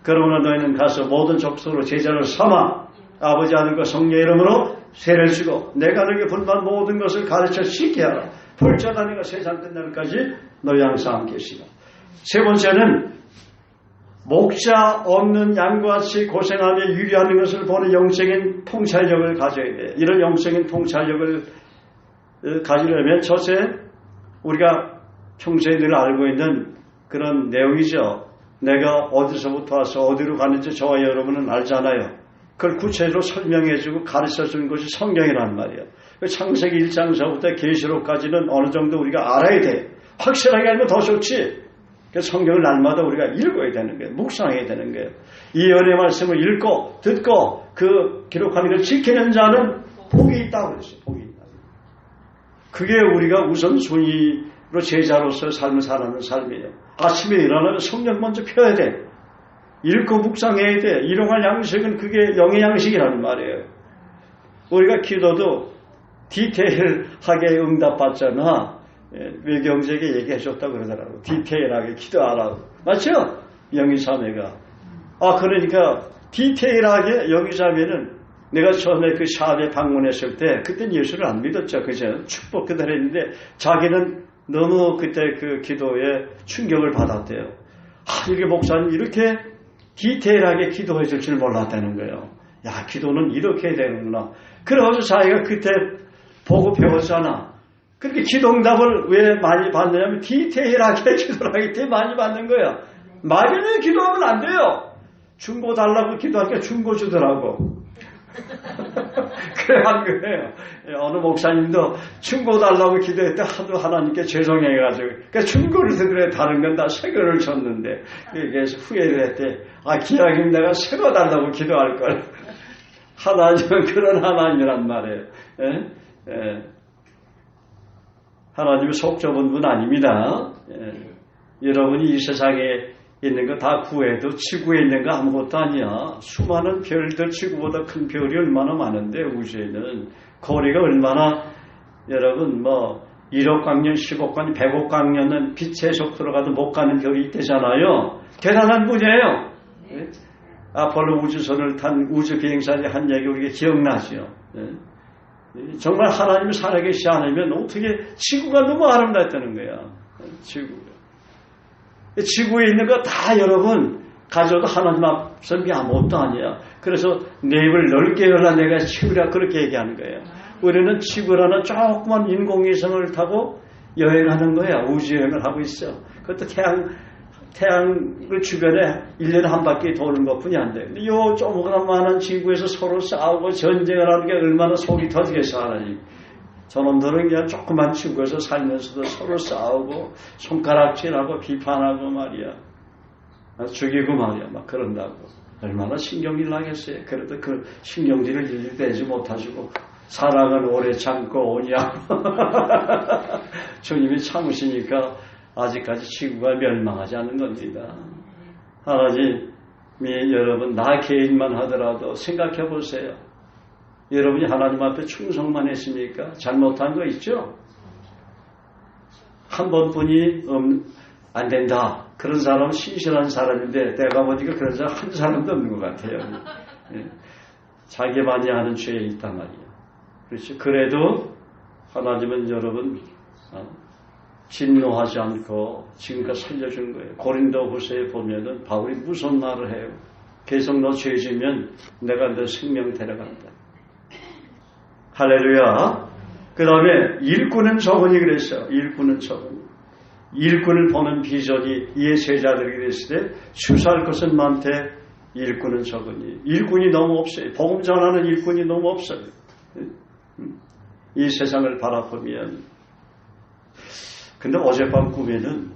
그러므로 너희는 가서 모든 족속으로 제자를 삼아 아버지 아들과 성령의 이름으로 세례를 주고 내가 너에게 분반 모든 것을 가르쳐 지키게 하라. 볼자가 내가 세상 끝날까지 너희 항상 함께 계시라. 세 번째는 목자 없는 양과같이 고생하며 유리하는 것을 보는 영적인 통찰력을 가져야 돼. 이런 영적인 통찰력을 가지려면 첫째 우리가 평소에 늘 알고 있는 그런 내용이죠. 내가 어디서부터 와서 어디로 가는지 저와 여러분은 알잖아요. 그걸 구체적으로 설명해주고 가르쳐주는 것이 성경이란 말이에요. 창세기 1장서부터 계시록까지는 어느 정도 우리가 알아야 돼. 확실하게 알면 더 좋지. 그래서 성경을 날마다 우리가 읽어야 되는 거예요. 묵상해야 되는 거예요. 이 은혜의 말씀을 읽고 듣고 그 기록하는 걸 지키는 자는 복이 있다고 그랬어요. 복이 있다. 그게 우리가 우선순위로 제자로서 삶을 살아가는 삶이에요. 아침에 일어나면 성경 먼저 펴야 돼. 읽고 묵상해야 돼. 일용할 양식은 그게 영의 양식이라는 말이에요. 우리가 기도도 디테일하게 응답받잖아. 외경제에게 얘기해줬다고 그러더라고. 디테일하게 기도하라고. 맞죠? 영의 사매가. 그러니까 디테일하게 여기자면은 내가 처음에 그 샵에 방문했을 때 그때는 예수를 안 믿었죠. 그죠? 축복 그대로 했는데 자기는 너무 그때 그 기도에 충격을 받았대요. 이렇게 목사님 이렇게 디테일하게 기도해 줄 줄 몰랐다는 거예요. 야, 기도는 이렇게 해야 되는구나. 그래서 자기가 그때 보고 배웠잖아. 그렇게 기도응답을 왜 많이 받느냐면 디테일하게 기도를 하기 때문에 많이 받는 거야. 막연히 기도하면 안 돼요. 중고 달라고 기도하니까 중고 주더라고. 그래 한 거예요. 어느 목사님도 중고 달라고 기도했대 하도 하나님께 죄송해가지고 그러니까 중고를 드려 다른 건 다 새 거를 줬는데 그래서 후회를 했대. 기왕이면 내가 새 거 달라고 기도할 걸. 하나님은 그런 하나님이란 말이에요. 하나님은 속 좁은 분 아닙니다. 여러분이 이 세상에 있는 거 다 구해도 지구에 있는 거 아무것도 아니야. 수많은 별들, 지구보다 큰 별이 얼마나 많은데 우주에는 거리가 얼마나 여러분 1억 광년, 10억 광년, 100억 광년은 빛의 속도로 가도 못 가는 별이 있대잖아요. 대단한 분이에요. 아폴로 우주선을 탄 우주 비행사들이 한 얘기 우리가 기억나죠. 정말 하나님이 살아계시지 않으면 어떻게 지구가 너무 아름답다는 거야. 지구에 있는 거 다 여러분 가져도 하나님 앞선 게 아무것도 아니야. 그래서 내 입을 넓게 열라 내가 치우라 그렇게 얘기하는 거예요. 우리는 지구라는 조그만 인공위성을 타고 여행하는 거야. 우주여행을 하고 있어. 그것도 태양을 주변에 1년에 한 바퀴 도는 것뿐이 안 돼. 근데 요 조그만한 지구에서 서로 싸우고 전쟁을 하는 게 얼마나 속이 터지겠어 하나님. 저놈들은 그냥 조그만 지구에서 살면서도 서로 싸우고 손가락질하고 비판하고 말이야. 죽이고 말이야. 막 그런다고. 얼마나 신경질 나겠어요. 그래도 그 신경질을 일일이 내지 못하시고 사랑은 오래 참고 오냐고. 주님이 참으시니까 아직까지 지구가 멸망하지 않는 겁니다. 하나님이 여러분 나 개인만 하더라도 생각해 보세요. 여러분이 하나님 앞에 충성만 했습니까? 잘못한 거 있죠? 한 번뿐이 안 된다. 그런 사람은 신실한 사람인데 내가 보니까 그런 사람 한 사람도 없는 것 같아요. 자기만이 하는 죄에 있단 말이에요. 그렇죠? 그래도 하나님은 여러분 진노하지 않고 지금까지 살려준 거예요. 고린도 후서에 보면은 바울이 무슨 말을 해요? 계속 너 죄지면 내가 너 생명 데려간다. 할렐루야. 그 다음에 일꾼은 적으니 그랬어요. 일꾼은 적으니. 일꾼을 보는 비전이 이에 제자들이 그랬을 때 추수할 것은 많되 일꾼은 적으니. 일꾼이 너무 없어요. 복음 전하는 일꾼이 너무 없어요. 이 세상을 바라보면. 근데 어젯밤 꿈에는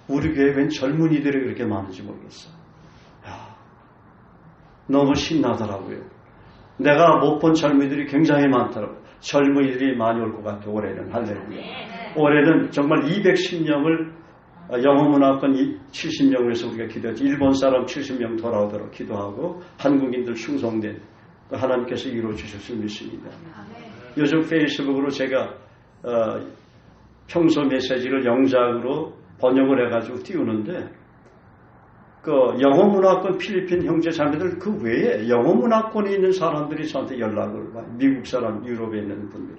우리 교회에 웬 젊은이들이 그렇게 많은지 모르겠어. 너무 신나더라고요. 내가 못 본 젊은이들이 굉장히 많더라고요. 젊은이들이 많이 올 것 같아요. 올해는. 할렐루야. 올해는 정말 210명을 영어문화권 70명에서 우리가 기도했죠. 일본 사람 70명 돌아오도록 기도하고 한국인들 충성된 하나님께서 이루어 주셨을 믿습니다. 요즘 페이스북으로 제가 평소 메시지를 영작으로 번역을 해가지고 띄우는데 그 영어문화권 필리핀 형제 자매들 그 외에 영어문화권에 있는 사람들이 저한테 연락을 와요. 미국 사람, 유럽에 있는 분들.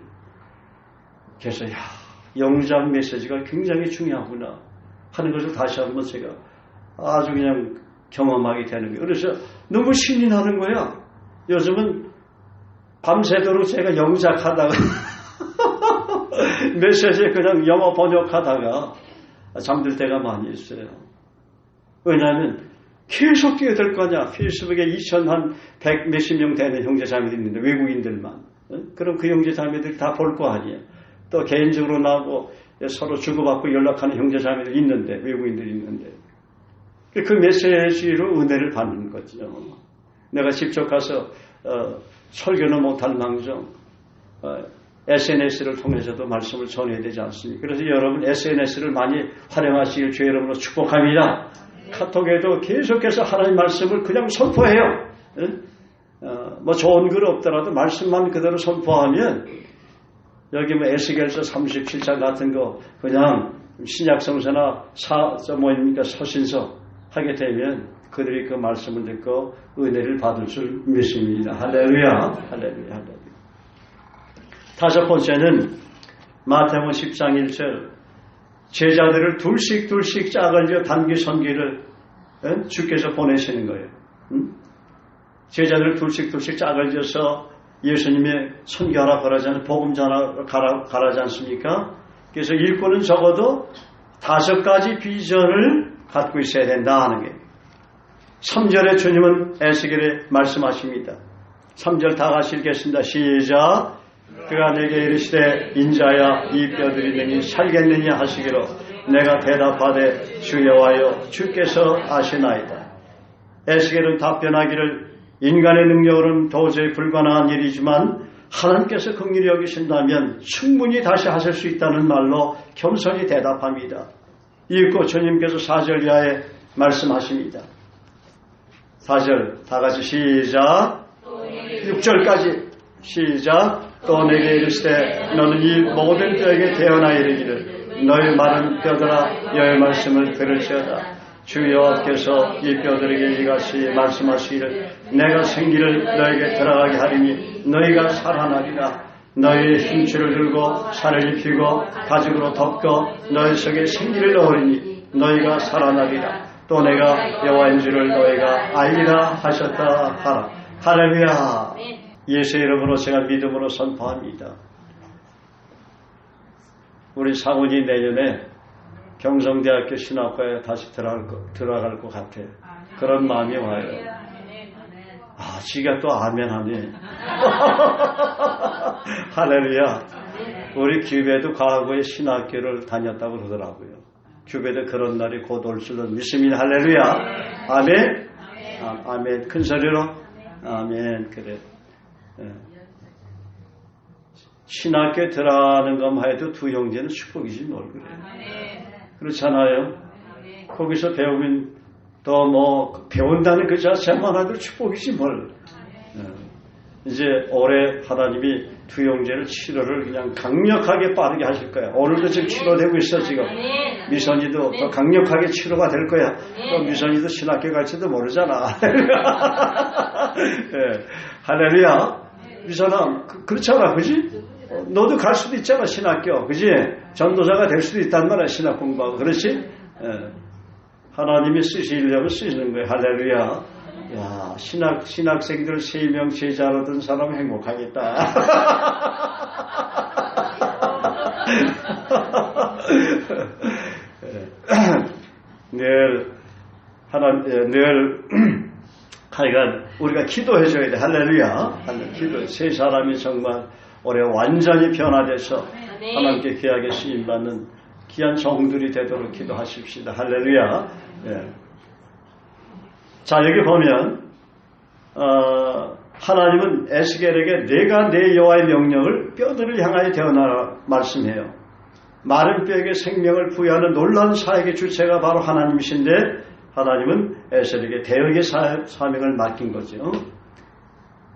그래서 영작 메시지가 굉장히 중요하구나 하는 것을 다시 한번 제가 아주 그냥 경험하게 되는 거예요. 그래서 너무 신이 나는 거야. 요즘은 밤새도록 제가 영작하다가 메시지 그냥 영어 번역하다가 잠들 때가 많이 있어요. 왜냐하면 계속 뛰어야 될 거 아니야. 페이스북에 2,100 몇십 명 되는 형제자매들이 있는데 외국인들만. 그럼 그 형제자매들이 다 볼 거 아니에요. 또 개인적으로 나하고 서로 주고받고 연락하는 형제자매들이 있는데 외국인들이 있는데 그 메시지로 은혜를 받는 거죠. 내가 직접 가서 설교는 못할 망정 SNS를 통해서도 말씀을 전해야 되지 않습니까? 그래서 여러분 SNS를 많이 활용하시길 주의 이름으로 축복합니다. 카톡에도 계속해서 하나님 말씀을 그냥 선포해요. 뭐 좋은 글 없더라도 말씀만 그대로 선포하면 여기 뭐 에스겔서 37장 같은 거 그냥 신약성서나 서신서 하게 되면 그들이 그 말씀을 듣고 은혜를 받을 줄 믿습니다. 할렐루야, 할렐루야, 할렐루야. 다섯 번째는 마태복음 10장 1절 제자들을 둘씩 짜갈려 단기 선기를 주께서 보내시는 거예요. 제자들을 둘씩 짜갈려서 예수님의 선교하라 가라지 않습니까? 복음 전하라 가라지 않습니까? 그래서 일꾼은 적어도 5가지 비전을 갖고 있어야 된다 하는 게 3절에 주님은 에스겔에 말씀하십니다. 3절 다 같이 읽겠습니다. 시작. 그가 내게 이르시되 인자야 이 뼈들이 능히 살겠느냐 하시기로 내가 대답하되 주 여호와여 주께서 아시나이다. 에스겔은 답변하기를 인간의 능력으로는 도저히 불가능한 일이지만 하나님께서 긍휼히 여기신다면 충분히 다시 하실 수 있다는 말로 겸손히 대답합니다. 이윽고 주님께서 4절 이하에 말씀하십니다. 4절 다 같이 시작. 6절까지 시작. 또 내게 이르시되 너는 이 모든 뼈에게 대언하 이르기를 너희 마른 뼈들아 여호와의 말씀을 들을지어다. 주 여호와께서 이 뼈들에게 이같이 말씀하시기를 내가 생기를 너에게 들어가게 하리니 너희가 살아나리라. 너희의 힘줄을 들고 살을 입히고 가죽으로 덮고 너희 속에 생기를 넣으리니 너희가 살아나리라. 또 내가 여호와인 줄을 너희가 알리라 하셨다 하라. 할렐루야. 예수의 이름으로 제가 믿음으로 선포합니다. 우리 상훈이 내년에 경성대학교 신학과에 다시 들어갈 것 같아요. 그런 마음이 와요. 아, 지가 또 아멘 하네. 할렐루야. 우리 교회도 과거에 신학교를 다녔다고 그러더라고요. 교회도 그런 날이 곧 올 줄로 믿습니다. 할렐루야. 아멘. 아멘. 큰 소리로. 아멘. 그래. 신학교에 들어가는 것만 해도 두 형제는 축복이지 뭘 그래. 그렇잖아요. 거기서 배우면 또 뭐 배운다는 그 자체만 해도 축복이지 뭘. 이제 올해 하나님이 두 형제를 치료를 그냥 강력하게 빠르게 하실 거야. 오늘도 지금 치료되고 있어 지금. 미선이도 더 강력하게 치료가 될 거야. 또 미선이도 신학교 갈지도 모르잖아. 네. 할렐루야. 미선아 그렇잖아, 그지? 너도 갈 수도 있잖아 신학교, 그지? 전도자가 될 수도 있단 말이야 신학 공부하고, 그렇지? 하나님이 쓰시려면 쓰시는 거예요. 할렐루야. 야, 신학생들 3명 제자로 든 사람 행복하겠다. 늘 하여간 우리가 기도해줘야 돼. 할렐루야. 기도. 세 사람이 정말 올해 완전히 변화돼서 하나님께 귀하게 쓰임받는 귀한 종들이 되도록 기도하십시다. 할렐루야. 예. 자, 여기 보면 하나님은 에스겔에게 내가 내 여호와의 명령을 뼈들을 향하여 대언하라 말씀해요. 마른 뼈에게 생명을 부여하는 놀라운 사역의 주체가 바로 하나님이신데 하나님은 에스겔에게 대역의 사명을 맡긴 거죠.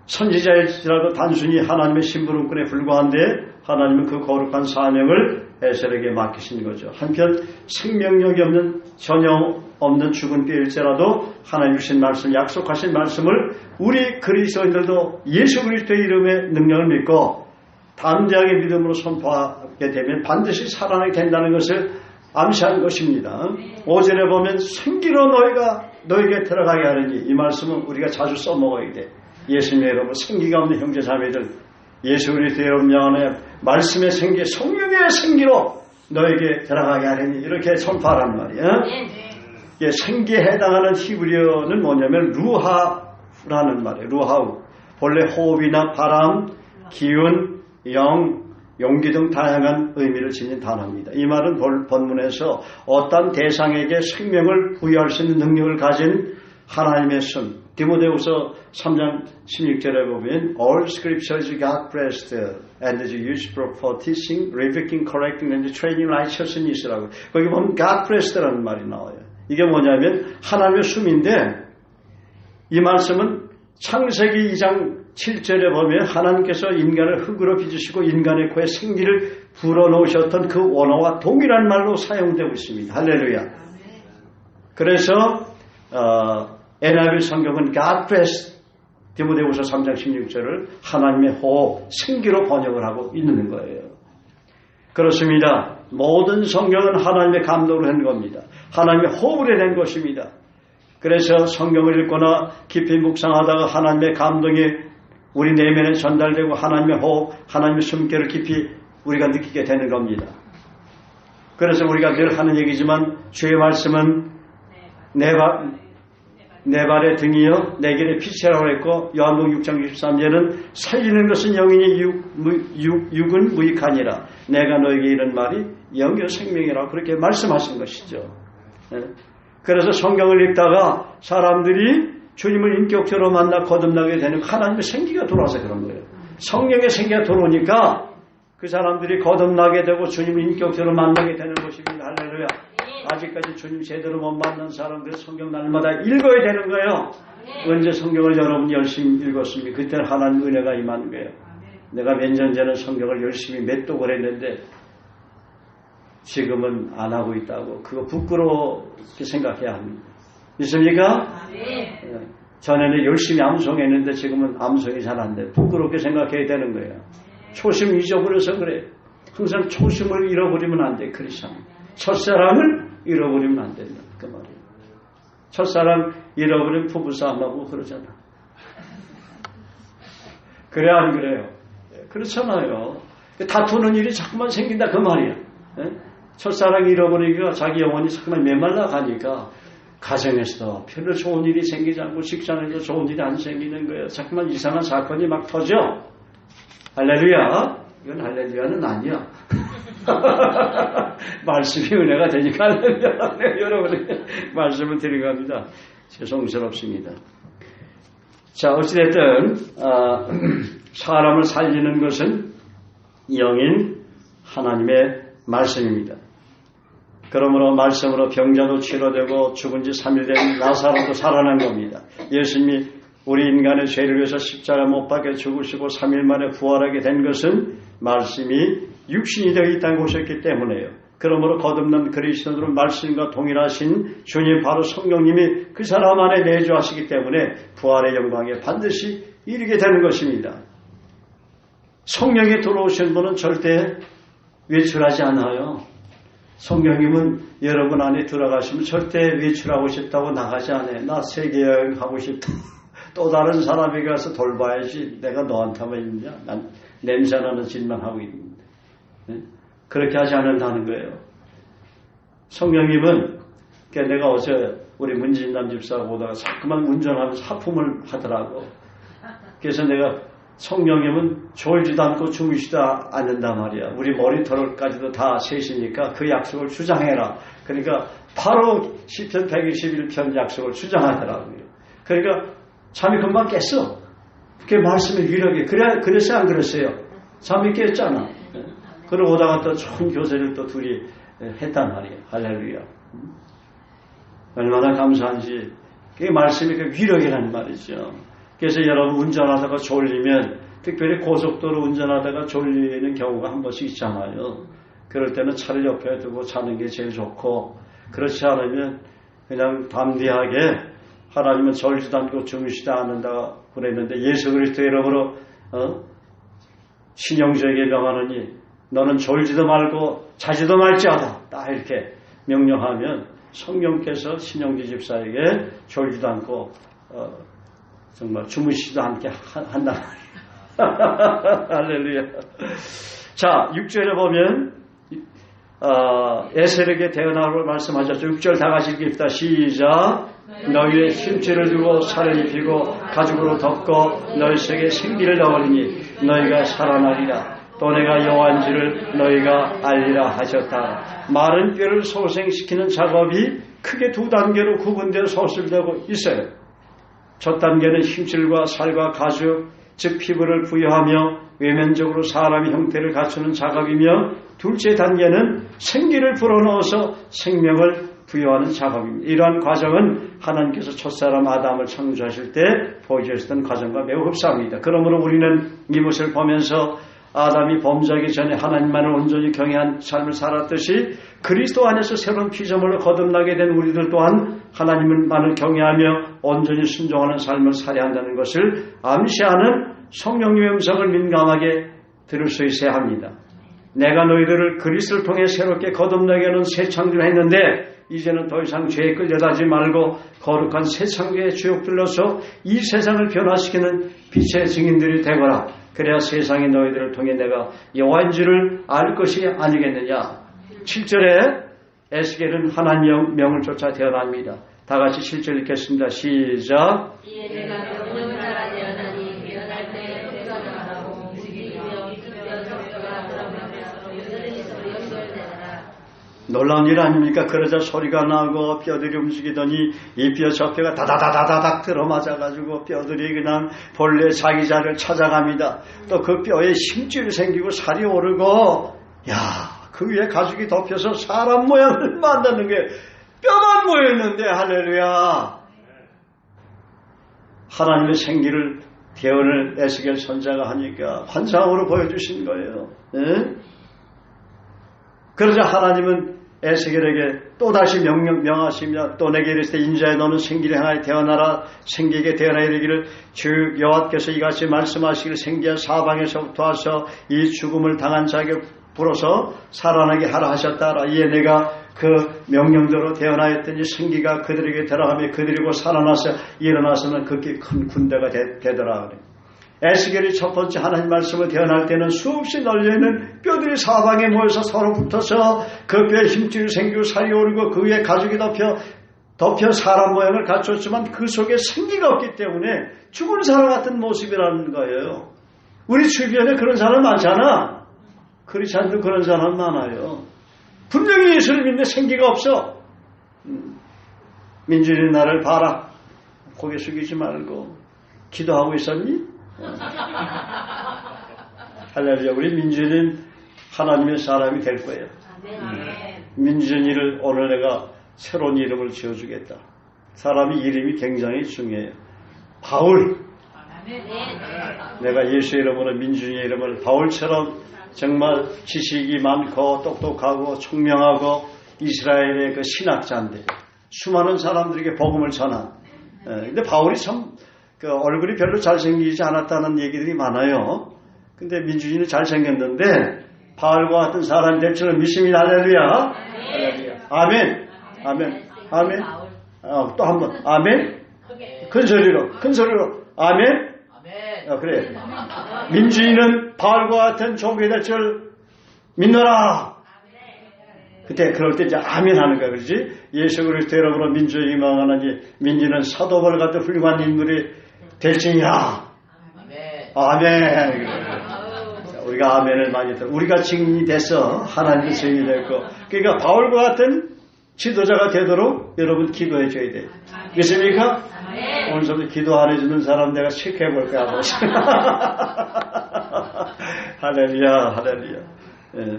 선지자일지라도 단순히 하나님의 심부름꾼에 불과한데 하나님은 그 거룩한 사명을 에스겔에게 맡기신 거죠. 한편 생명력이 없는 전혀 없는 죽은 뼈일지라도 하나님 주신 말씀, 약속하신 말씀을 우리 그리스도인들도 예수 그리스도의 이름의 능력을 믿고 담대하게 믿음으로 선포하게 되면 반드시 살아나게 된다는 것을 암시한 것입니다. 5절에 보면 생기로 너에게 들어가게 하느니, 이 말씀은 우리가 자주 써먹어야 돼. 예수님의 이름으로 생기가 없는 형제 자매들, 예수 그리스도의 이름 안에 말씀의 생기, 성령의 생기로 너에게 들어가게 하느니 이렇게 선포하란 말이야. 예, 생기에 해당하는 히브리어는 뭐냐면 루하라는 말이에요. 루하우. 본래 호흡이나 바람, 기운, 용기 등 다양한 의미를 지닌 단어입니다. 이 말은 본문에서 어떤 대상에게 생명을 부여할 수 있는 능력을 가진 하나님의 손. 디모데후서 3장 16절에 보면 All scripture is God-breathed and is used for teaching, rebuking, correcting, and training righteousness라고. 거기 보면 God-breathed라는 말이 나와요. 이게 뭐냐면 하나님의 숨인데, 이 말씀은 창세기 2장 7절에 보면 하나님께서 인간을 흙으로 빚으시고 인간의 코에 생기를 불어넣으셨던 그 원어와 동일한 말로 사용되고 있습니다. 할렐루야. 그래서 NIV 성경은 God bless 디모데후서 3장 16절을 하나님의 호흡, 생기로 번역을 하고 있는 거예요. 그렇습니다. 모든 성경은 하나님의 감동으로 한 겁니다. 하나님의 호흡을 해낸 것입니다. 그래서 성경을 읽거나 깊이 묵상하다가 하나님의 감동이 우리 내면에 전달되고 하나님의 호흡, 하나님의 숨결을 깊이 우리가 느끼게 되는 겁니다. 그래서 우리가 늘 하는 얘기지만 주의 말씀은 내 발의 등이요 내 길의 빛이라고 했고 요한복음 6장 63절은 살리는 것은 영이니 육은 무익하니라 내가 너에게 이런 말이 영이요 생명이라고 그렇게 말씀하신 것이죠. 그래서 성경을 읽다가 사람들이 주님을 인격적으로 만나 거듭나게 되는 하나님의 생기가 돌아와서 그런 거예요. 성령의 생기가 들어오니까 그 사람들이 거듭나게 되고 주님을 인격적으로 만나게 되는 것입니다. 할렐루야. 아직까지 주님 제대로 못 만난 사람들 성경 날마다 읽어야 되는 거예요. 언제 성경을 여러분이 열심히 읽었습니까? 그때는 하나님 은혜가 임하는 거예요. 내가 몇 년 전에 성경을 열심히 몇 독을 했는데 지금은 안 하고 있다고 그거 부끄럽게 생각해야 합니다. 있습니까? 전에는 열심히 암송했는데 지금은 암송이 잘 안 돼. 부끄럽게 생각해야 되는 거예요. 초심 잊어버려서 그래. 항상 초심을 잃어버리면 안 돼. 크리스찬. 첫사랑을 잃어버리면 안 된다. 그 말이에요. 첫사랑 잃어버리면 부부싸움하고 그러잖아. 그래 안 그래요? 그렇잖아요. 다투는 일이 자꾸만 생긴다 그 말이야. 첫사랑 잃어버리기가 자기 영혼이 자꾸만 메말라 가니까 가정에서도 별로 좋은 일이 생기지 않고 직장에도 좋은 일이 안 생기는 거예요. 자꾸만 이상한 사건이 막 터져. 할렐루야. 이건 할렐루야는 아니야. 말씀이 은혜가 되니까 할렐루야. 네, 여러분에게 말씀을 드린 겁니다. 죄송스럽습니다. 자, 어찌됐든 사람을 살리는 것은 영인 하나님의 말씀입니다. 그러므로 말씀으로 병자도 치료되고 죽은 지 3일 된 나사로도 살아난 겁니다. 예수님이 우리 인간의 죄를 위해서 십자가 못 박혀 죽으시고 3일 만에 부활하게 된 것은 말씀이 육신이 되어 이 땅에 오셨기 때문에요. 그러므로 거듭난 그리스도로 말씀과 동일하신 주님 바로 성령님이 그 사람 안에 내주하시기 때문에 부활의 영광에 반드시 이르게 되는 것입니다. 성령이 들어오신 분은 절대 외출하지 않아요. 성령님은 여러분 안에 들어가시면 절대 외출하고 싶다고 나가지 않아요. 나 세계 여행 가고 싶다. 또 다른 사람에게 가서 돌봐야지 내가 너한테 하면 있느냐. 난 냄새나는 짓만 하고 있는데. 그렇게 하지 않는다는 거예요. 성령님은 내가 어제 우리 문진남 집사 보다가 자꾸만 운전하면서 하품을 하더라고. 그래서 내가 성령님은 졸지도 않고 주무시지도 않는단 말이야. 우리 머리털까지도 다 세시니까 그 약속을 주장해라. 그러니까 바로 시편 121편 약속을 주장하더라고요. 그러니까 잠이 금방 깼어. 그게 말씀의 위력이. 그래서 안 그랬어요. 잠이 깼잖아. 그러고 오다가 또 좋은 교세를 또 둘이 했단 말이에요. 할렐루야. 얼마나 감사한지. 그게 말씀이 그 위력이라는 말이죠. 그래서 여러분 운전하다가 졸리면 특별히 고속도로 운전하다가 졸리는 경우가 한 번씩 있잖아요. 그럴 때는 차를 옆에 두고 자는 게 제일 좋고 그렇지 않으면 그냥 담대하게 하나님은 졸지도 않고 주무시지 않는다고 그랬는데 예수 그리스도 이름으로 신영주에게 명하느니 너는 졸지도 말고 자지도 말지어다. 딱 이렇게 명령하면 성령께서 신영주 집사에게 졸지도 않고 정말 주무시지도 않게 한단 말이에요. 할렐루야. 자, 6절에 보면 에셀에게 대언하라고 말씀하셨죠. 6절 다 같이 읽읍시다. 시작. 너희의 심지를 두고 살을 입히고 가죽으로 덮고 너희 속에 생기를 넣으리니 너희가 살아나리라. 또 내가 여호와인지를 너희가 알리라 하셨다. 마른 뼈를 소생시키는 작업이 크게 두 단계로 구분되어 서술되고 있어요. 첫 단계는 힘줄과 살과 가죽, 즉 피부를 부여하며 외면적으로 사람의 형태를 갖추는 작업이며 둘째 단계는 생기를 불어넣어서 생명을 부여하는 작업입니다. 이러한 과정은 하나님께서 첫사람 아담을 창조하실 때 보여주셨던 과정과 매우 흡사합니다. 그러므로 우리는 이것을 보면서 아담이 범죄하기 전에 하나님만을 온전히 경외한 삶을 살았듯이 그리스도 안에서 새로운 피조물로 거듭나게 된 우리들 또한 하나님만을 경외하며 온전히 순종하는 삶을 살아야 한다는 것을 암시하는 성령님의 음성을 민감하게 들을 수 있어야 합니다. 내가 너희들을 그리스도를 통해 새롭게 거듭나게 하는 새 창조를 했는데 이제는 더 이상 죄에 끌려다지 말고 거룩한 새 창조의 주역들로서 이 세상을 변화시키는 빛의 증인들이 되거라. 그래야 세상이 너희들을 통해 내가 여호와인 줄을 알 것이 아니겠느냐. 7절에 에스겔은 하나님 명을 쫓아 태어납니다. 다 같이 7절 읽겠습니다. 시작. 이에 내가 명령을 따라 태어나니 태어날 때에 태어나라고 움직이며 이끌며 적뼈가 들어가며 요들이 소리가 되더라. 놀라운 일 아닙니까? 그러자 소리가 나고 뼈들이 움직이더니 이 뼈 저 뼈가 다다다다닥 들어맞아가지고 뼈들이 그냥 본래 자기 자리를 찾아갑니다. 또 그 뼈에 힘줄이 생기고 살이 오르고 그 위에 가죽이 덮여서 사람 모양을 만드는 게 뼈만 모였는데 할렐루야. 하나님의 생기를 대언을 에스겔 선자가 하니까 환상으로 보여주신 거예요. 네? 그러자 하나님은 에스겔에게 또다시 명하시며 또 내게 이르시되 인자야 너는 생기를 향하여 태어나라. 생기에게 태어나 이르기를 주 여호와께서 이같이 말씀하시기를 생기야 사방에서부터 와서 이 죽음을 당한 자에게 불어서 살아나게 하라 하셨다. 이에 내가 그 명령대로 태어나였더니 생기가 그들에게 들어가며 그들이고 살아나서 일어나서는 극히 큰 군대가 되더라. 그래. 에스겔이 첫 번째 하나님 말씀을 태어날 때는 수없이 널려있는 뼈들이 사방에 모여서 서로 붙어서 그 뼈에 힘줄이 생기고 살이 오르고 그 위에 가죽이 덮여 사람 모양을 갖췄지만 그 속에 생기가 없기 때문에 죽은 사람 같은 모습이라는 거예요. 우리 주변에 그런 사람 많잖아. 크리스찬도 그런 사람 많아요. 분명히 예수를 믿는데 생기가 없어. 민준이 나를 봐라. 고개 숙이지 말고 기도하고 있었니? 할렐루야. 우리 민준이는 하나님의 사람이 될 거예요. 민준이를 오늘 내가 새로운 이름을 지어주겠다. 사람이 이름이 굉장히 중요해요. 바울. 내가 예수의 이름으로 민준이의 이름을 바울처럼 정말 지식이 많고 똑똑하고 총명하고 이스라엘의 그 신학자인데 수많은 사람들에게 복음을 전한. 근데 바울이 참 그 얼굴이 별로 잘생기지 않았다는 얘기들이 많아요. 근데 민준이는 잘생겼는데 바울과 같은 사람이 될 줄은 믿습니다. 할렐루야. 할렐루야. 아멘. 아멘. 아멘. 또 한 번. 아멘. 큰 소리로. 아멘. 그래. 민준이는 바울과 같은 종이 될 줄 믿노라. 그때 그럴 때 이제 아멘 하는 거야. 그렇지? 예수 그리스도 이름으로 민준이 망하나니 민준이는 사도벌 같은 훌륭한 인물이 될지니라. 아멘. 우리가 아멘을 많이 들어. 우리가 증인이 돼서 하나님의 증인이 됐고. 그러니까 바울과 같은 지도자가 되도록 여러분 기도해 줘야 돼요. 믿습니까? 오늘부터 기도 안 해주는 사람 내가 체크해 볼 거야. 할렐루야, 할렐루야. 예.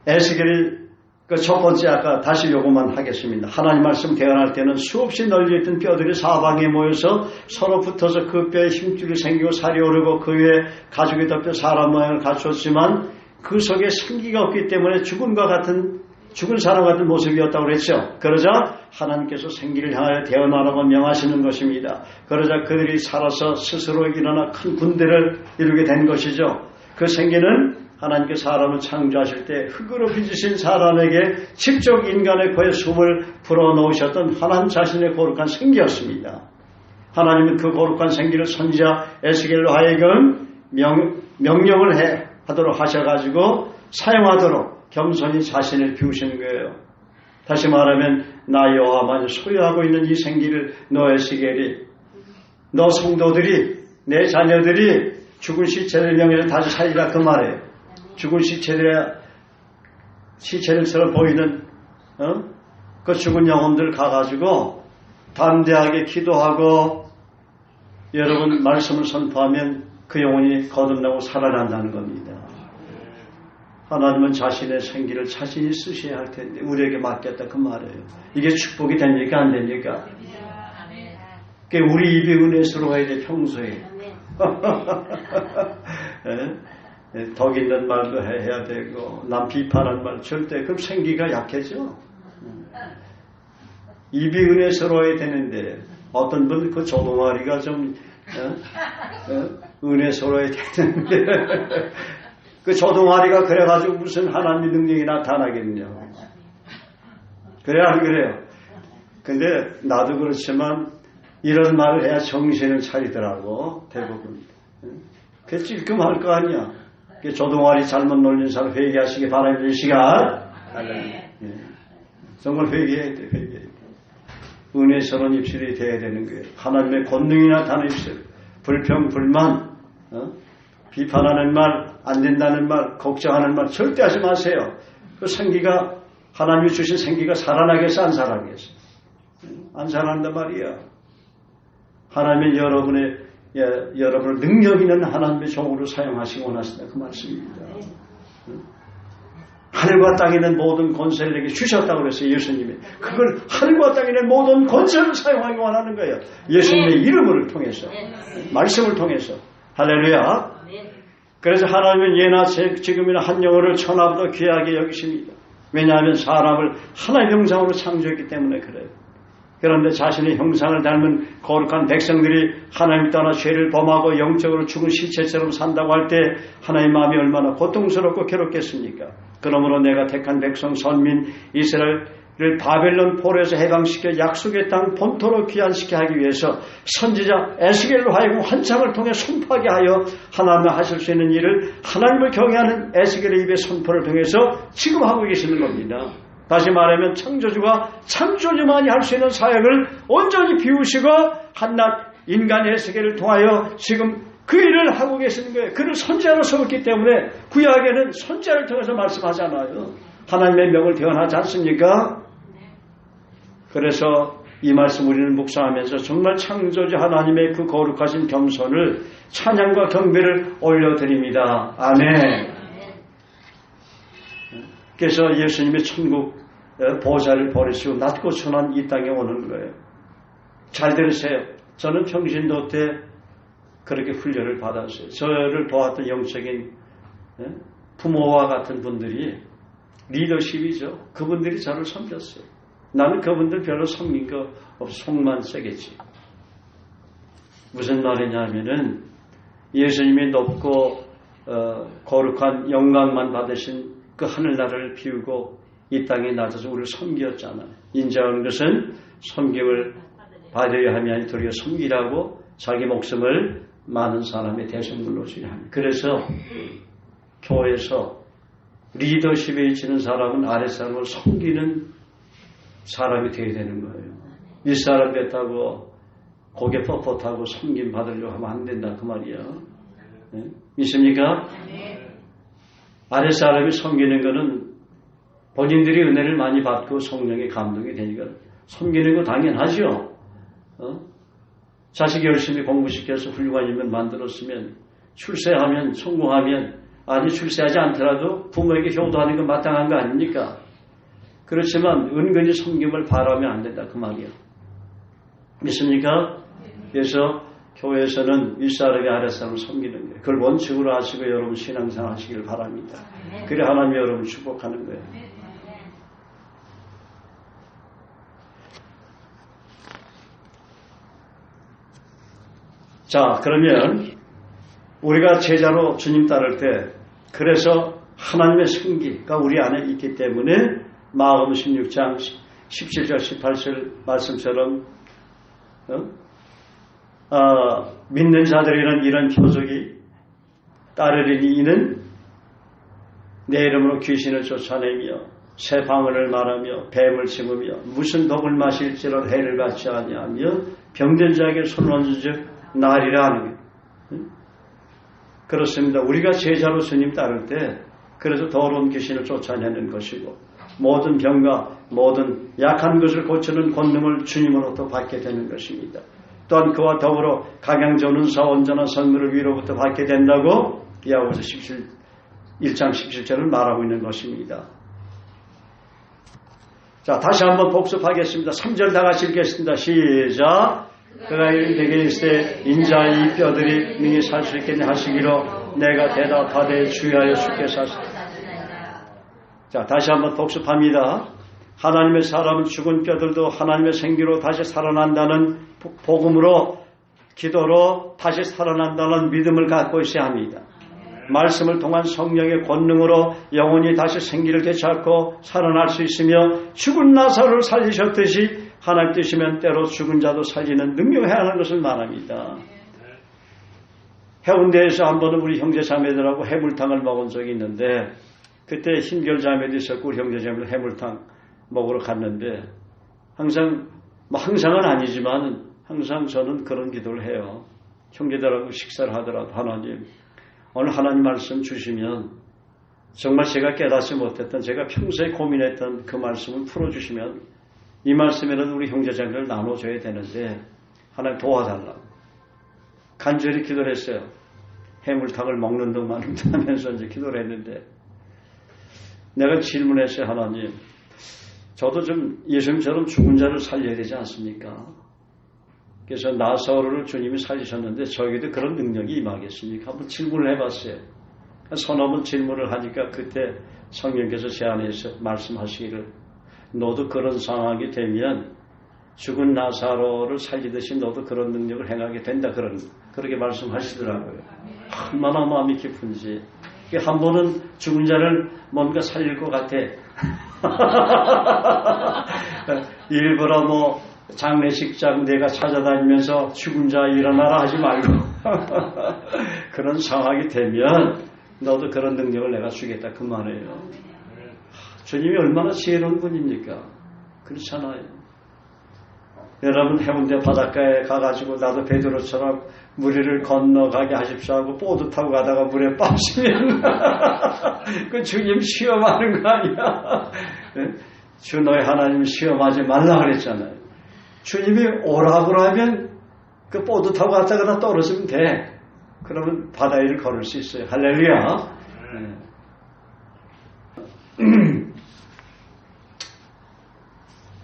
에스겔이 그 첫 번째 아까 다시 요것만 하겠습니다. 하나님 말씀 대언할 때는 수없이 널려있던 뼈들이 사방에 모여서 서로 붙어서 그 뼈에 힘줄이 생기고 살이 오르고 그 위에 가죽이 덮여 사람 모양을 갖췄지만 그 속에 생기가 없기 때문에 죽은 사람 같은 모습이었다고 그랬죠. 그러자 하나님께서 생기를 향하여 태어나라고 명하시는 것입니다. 그러자 그들이 살아서 스스로 일어나 큰 군대를 이루게 된 것이죠. 그 생기는 하나님께서 사람을 창조하실 때 흙으로 빚으신 사람에게 직접 인간의 코에 숨을 불어넣으셨던 하나님 자신의 거룩한 생기였습니다. 하나님은 그 거룩한 생기를 선지자 에스겔로 하여금 명령을 하도록 하셔가지고 사용하도록 겸손히 자신을 비우시는 거예요. 다시 말하면 나 여호와만 소유하고 있는 이 생기를 너 에스겔이, 너 성도들이, 내 자녀들이 죽은 시체를 명예를 다시 살리라 그 말이에요. 죽은 시체들처럼 보이는 그 죽은 영혼들 가가지고 담대하게 기도하고 여러분 말씀을 선포하면 그 영혼이 거듭나고 살아난다는 겁니다. 하나님은 자신의 생기를 자신이 쓰셔야 할 텐데 우리에게 맡겼다 그 말이에요. 이게 축복이 됩니까 안 됩니까? 그러니까 우리 입이 은혜스러워야 돼, 평소에. 덕 있는 말도 해야 되고, 남 비판한 말 절대, 그럼 생기가 약해져. 입이 은혜스러워야 되는데, 어떤 분 그 조동아리가 좀, 은혜스러워야 되는데, 그 조동아리가 그래가지고 무슨 하나님의 능력이 나타나겠냐. 그래, 안 그래요? 근데 나도 그렇지만, 이런 말을 해야 정신을 차리더라고, 대부분. 그게 찔끔할 거 아니야. 조동아리 잘못 놀린 사람 회개하시기 바랍니다. 이 시간. 정말 회개해야 돼, 회개해야 돼. 은혜스러운 입술이 돼야 되는 거예요. 하나님의 권능이 나타나는 입술. 불평, 불만, 비판하는 말, 안 된다는 말, 걱정하는 말 절대 하지 마세요. 그 생기가, 하나님이 주신 생기가 살아나겠어, 안 살아나겠어? 안 살아난단 말이야. 하나님은 여러분을 능력 있는 하나님의 종으로 사용하시기 원하신다. 그 말씀입니다. 하늘과 땅에 있는 모든 권세를 내게 주셨다고 그랬어요. 예수님이. 그걸 하늘과 땅에 있는 모든 권세를 사용하기 원하는 거예요. 예수님의 이름을 통해서. 말씀을 통해서. 할렐루야. 그래서 하나님은 예나 지금이나 한 영혼을 천하보다 귀하게 여기십니다. 왜냐하면 사람을 하나의 형상으로 창조했기 때문에 그래요. 그런데 자신의 형상을 닮은 거룩한 백성들이 하나님 떠나 죄를 범하고 영적으로 죽은 시체처럼 산다고 할 때 하나님의 마음이 얼마나 고통스럽고 괴롭겠습니까? 그러므로 내가 택한 백성 선민 이스라엘을 바벨론 포로에서 해방시켜 약속의 땅 본토로 귀환시켜 하기 위해서 선지자 에스겔로 하여금 환상을 통해 선포하게 하여 하나님이 하실 수 있는 일을 하나님을 경외하는 에스겔의 입의 선포를 통해서 지금 하고 계시는 겁니다. 다시 말하면 창조주가 창조주만이 할 수 있는 사역을 온전히 비우시고 한낱 인간 에스겔을 통하여 지금 그 일을 하고 계시는 거예요. 그는 선지자로 서었기 때문에 구약에는 선지자를 통해서 말씀하잖아요. 하나님의 명을 대언하지 않습니까? 그래서 이 말씀 우리는 묵상하면서 정말 창조주 하나님의 그 거룩하신 겸손을 찬양과 경배를 올려드립니다. 아멘. 그래서 예수님이 천국 보좌를 버리시고 낮고 천한 이 땅에 오는 거예요. 잘 들으세요. 저는 평신도 때 그렇게 훈련을 받았어요. 저를 도왔던 영적인 부모와 같은 분들이 리더십이죠. 그분들이 저를 섬겼어요. 나는 그분들 별로 섬긴 거 없어. 속만 세겠지. 무슨 말이냐면은 예수님이 높고 거룩한 영광만 받으신 그 하늘나라를 비우고 이 땅에 나서서 우리를 섬겼잖아요. 인자하는 것은 섬김을 받아야 함이 아니 도리어 섬기라고 자기 목숨을 많은 사람의 대성물로 주려 합니다. 그래서 교회에서 리더십에 있는 사람은 아랫사람을 섬기는 사람이 되어야 되는 거예요. 윗사람 됐다고 고개 뻣뻣하고 섬김 받으려고 하면 안 된다 그 말이야. 네? 믿습니까? 아랫사람이 섬기는 것은 본인들이 은혜를 많이 받고 성령의 감동이 되니까 섬기는 거 당연하죠. 자식 열심히 공부시켜서 훌륭한 인물 만들었으면 출세하면 성공하면 아니 출세하지 않더라도 부모에게 효도하는 건 마땅한 거 아닙니까? 그렇지만 은근히 섬김을 바라면 안 된다 그 말이야. 믿습니까? 그래서 교회에서는 윗사람이 아랫사람을 섬기는 거예요. 그걸 원칙으로 하시고 여러분 신앙생활 하시길 바랍니다. 그래 하나님이 여러분 축복하는 거예요. 자, 그러면 우리가 제자로 주님 따를 때 그래서 하나님의 승기가 우리 안에 있기 때문에 마가복음 16장 17절 18절 말씀처럼 믿는 자들에게는 이런 표적이 따르리니 이는 내 이름으로 귀신을 쫓아내며 새 방언을 말하며 뱀을 씹으며 무슨 독을 마실지라도 해를 받지 아니하며 병든 자에게 손을 얹은즉 나리라 하는 거예요. 그렇습니다. 우리가 제자로 주님 따를 때 그래서 더러운 귀신을 쫓아내는 것이고 모든 병과 모든 약한 것을 고치는 권능을 주님으로부터 받게 되는 것입니다. 또한 그와 더불어 강양전 은사 온전한 선물을 위로부터 받게 된다고 야고보서 1장 17절을 말하고 있는 것입니다. 자, 다시 한번 복습하겠습니다. 3절 다 같이 읽겠습니다. 시작. 그가 내게 이르시되 인자 이 뼈들이 능히 살 수 있겠냐 하시기로 내가 대답하되 주여하여 주께서 하시니라. 자, 다시 한번 복습합니다. 하나님의 사람은 죽은 뼈들도 하나님의 생기로 다시 살아난다는 복음으로, 기도로 다시 살아난다는 믿음을 갖고 있어야 합니다. 말씀을 통한 성령의 권능으로 영혼이 다시 생기를 되찾고 살아날 수 있으며 죽은 나사로를 살리셨듯이 하나님 뜻이면 때로 죽은 자도 살리는 능력을 해야 하는 것을 말합니다. 해운대에서 한 번은 우리 형제 자매들하고 해물탕을 먹은 적이 있는데, 그때 힘결 자매도 있었고 우리 형제 자매들 해물탕 먹으러 갔는데, 항상은 아니지만 항상 저는 그런 기도를 해요. 형제들하고 식사를 하더라도 하나님, 오늘 하나님 말씀 주시면 정말 제가 깨닫지 못했던, 제가 평소에 고민했던 그 말씀을 풀어주시면 이 말씀이라도 우리 형제자매를 나눠줘야 되는데 하나님 도와달라고 간절히 기도를 했어요. 해물탕을 먹는 동안 하면서 이제 기도를 했는데, 내가 질문했어요. 하나님, 저도 좀 예수님처럼 죽은 자를 살려야 되지 않습니까? 그래서 나사로를 주님이 살리셨는데 저에게도 그런 능력이 임하겠습니까? 한번 질문을 해봤어요. 서너 번 질문을 하니까 그때 성령께서 제 안에서 말씀하시기를, 너도 그런 상황이 되면 죽은 나사로를 살리듯이 너도 그런 능력을 행하게 된다. 그렇게 말씀하시더라고요. 얼마나 마음이 깊은지. 한 번은 죽은 자를 뭔가 살릴 것 같아. 일부러 장례식장 내가 찾아다니면서 죽은 자 일어나라 하지 말고 그런 상황이 되면 너도 그런 능력을 내가 주겠다 그 말이에요. 주님이 얼마나 지혜로운 분입니까? 그렇잖아요. 여러분 해운대 바닷가에 가가지고 나도 베드로처럼 무리를 건너가게 하십시오 하고 보드 타고 가다가 물에 빠지면 그 주님 시험하는 거 아니야? 주 너희 하나님 시험하지 말라 그랬잖아요. 주님이 오라고 하면 그 보드 타고 갔다가 떨어지면 돼. 그러면 바다 위를 걸을 수 있어요. 할렐루야.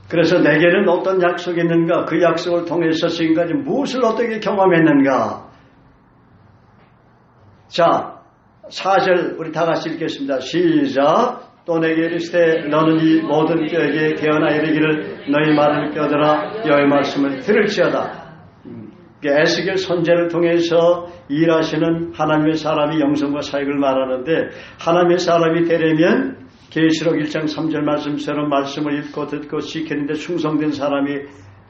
그래서 내게는 어떤 약속이 있는가? 그 약속을 통해서 지금까지 무엇을 어떻게 경험했는가? 자, 4절 우리 다 같이 읽겠습니다. 시작. 또 내게 이르시되 너는 이 모든 뼈에게 깨어나 이르기를 너희 말을 뼈들아 여호와의 말씀을 들을지어다. 에스겔 선지자를 통해서 일하시는 하나님의 사람이 영성과 사역을 말하는데, 하나님의 사람이 되려면 계시록 1장 3절 말씀처럼 말씀을 읽고 듣고 지키는데 충성된 사람이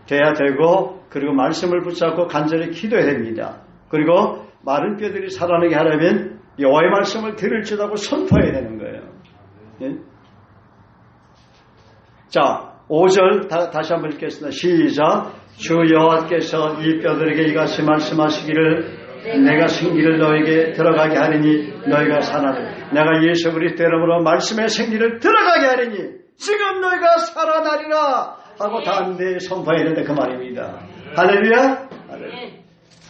돼야 되고, 그리고 말씀을 붙잡고 간절히 기도해야 됩니다. 그리고 마른 뼈들이 살아나게 하려면 여호와의 말씀을 들을지어다고 선포해야 되는 거예요. 예? 자, 5절 다시 한번 읽겠습니다. 시작. 주 여호와께서 이 뼈들에게 이같이 말씀하시기를 내가 생기를 너에게 들어가게 하리니 너희가 살아나리. 내가 예수 그리스도 이름으로 말씀의 생기를 들어가게 하리니 지금 너희가 살아나리라 하고 담대히 선포해야 된다 그 말입니다. 할렐루야.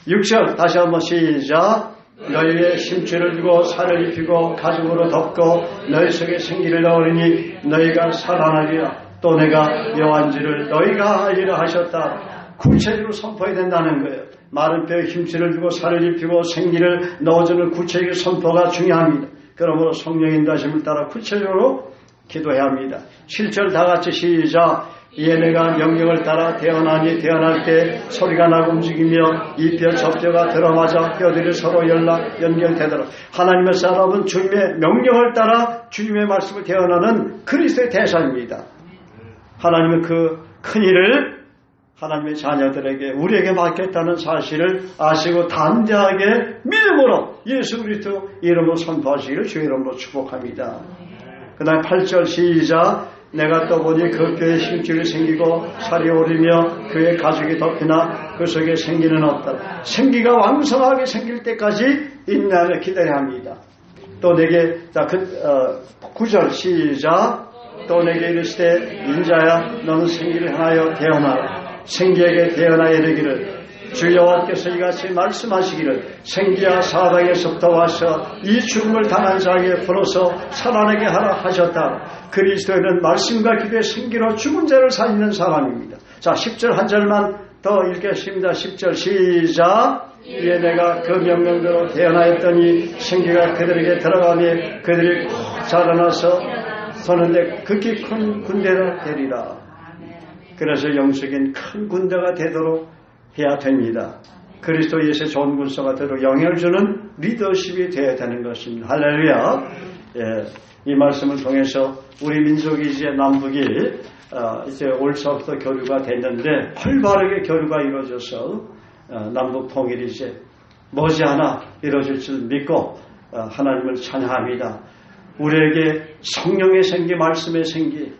6절 다시 한번 시작. 너희의 심취를 주고 살을 입히고 가죽으로 덮고 너희 속에 생기를 넣으리니 너희가 살아나리라. 또 내가 여호와인지를 너희가 알리라 하셨다. 구체적으로 선포해야 된다는 거예요. 마른 뼈에 힘줄을 주고 살을 입히고 생기를 넣어주는 구체적인 선포가 중요합니다. 그러므로 성령의 인도하심을 따라 구체적으로 기도해야 합니다. 7절 다 같이 시작. 이에 내가 명령을 따라 태어나니 태어날 때 소리가 나고 움직이며 이 뼈 저 뼈가 들어맞아 뼈들이 서로 연결되도록. 하나님의 사람은 주님의 명령을 따라 주님의 말씀을 태어나는 그리스도의 대사입니다. 하나님의 그 큰 일을 하나님의 자녀들에게 우리에게 맡겼다는 사실을 아시고 담대하게 믿음으로 예수 그리스도 이름으로 선포하시기를 주의 이름으로 축복합니다. 그 다음에 8절 시작. 내가 또 보니 그 뼈에 힘줄이 생기고 살이 오르며 그의 가죽이 덮이나 그 속에 생기는 없다. 생기가 왕성하게 생길 때까지 인내하며 기다려야 합니다. 또 내게 9절 시작. 또 내게 이르시되 인자야 너는 생기를 향하여 태어나라. 생기에게 태어나 이르기를 주 여호와께서 이같이 말씀하시기를 생기야 사방에서부터 와서 이 죽음을 당한 자에게 풀어서 살아나게 하라 하셨다. 그리스도는 말씀과 기도의 생기로 죽은 자를 살리는 사람입니다. 자, 10절 한 절만 더 읽겠습니다. 10절 시작. 이에 내가 그 명령대로 대언하였더니 생기가 그들에게 들어가며 그들이 꼭 자라나서 서는데 극히 큰 군대가 되리라. 그래서 영적인 큰 군대가 되도록 해야 됩니다. 그리스도 예수의 좋은 군사가 되도록 영향을 주는 리더십이 되어야 되는 것입니다. 할렐루야. 예, 이 말씀을 통해서 우리 민족이 이제 남북이 이제 올 초부터 교류가 됐는데 활발하게 교류가 이루어져서 남북 통일이 이제 머지않아 이루어질 줄 믿고 하나님을 찬양합니다. 우리에게 성령의 생기, 말씀의 생기,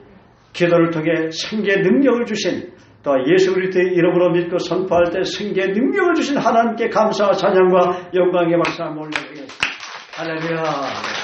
기도를 통해 생기의 능력을 주신 또 예수 그리스도의 이름으로 믿고 선포할 때 생기의 능력을 주신 하나님께 감사와 찬양과 영광의 박수 한번 올려드리겠습니다. 할렐루야.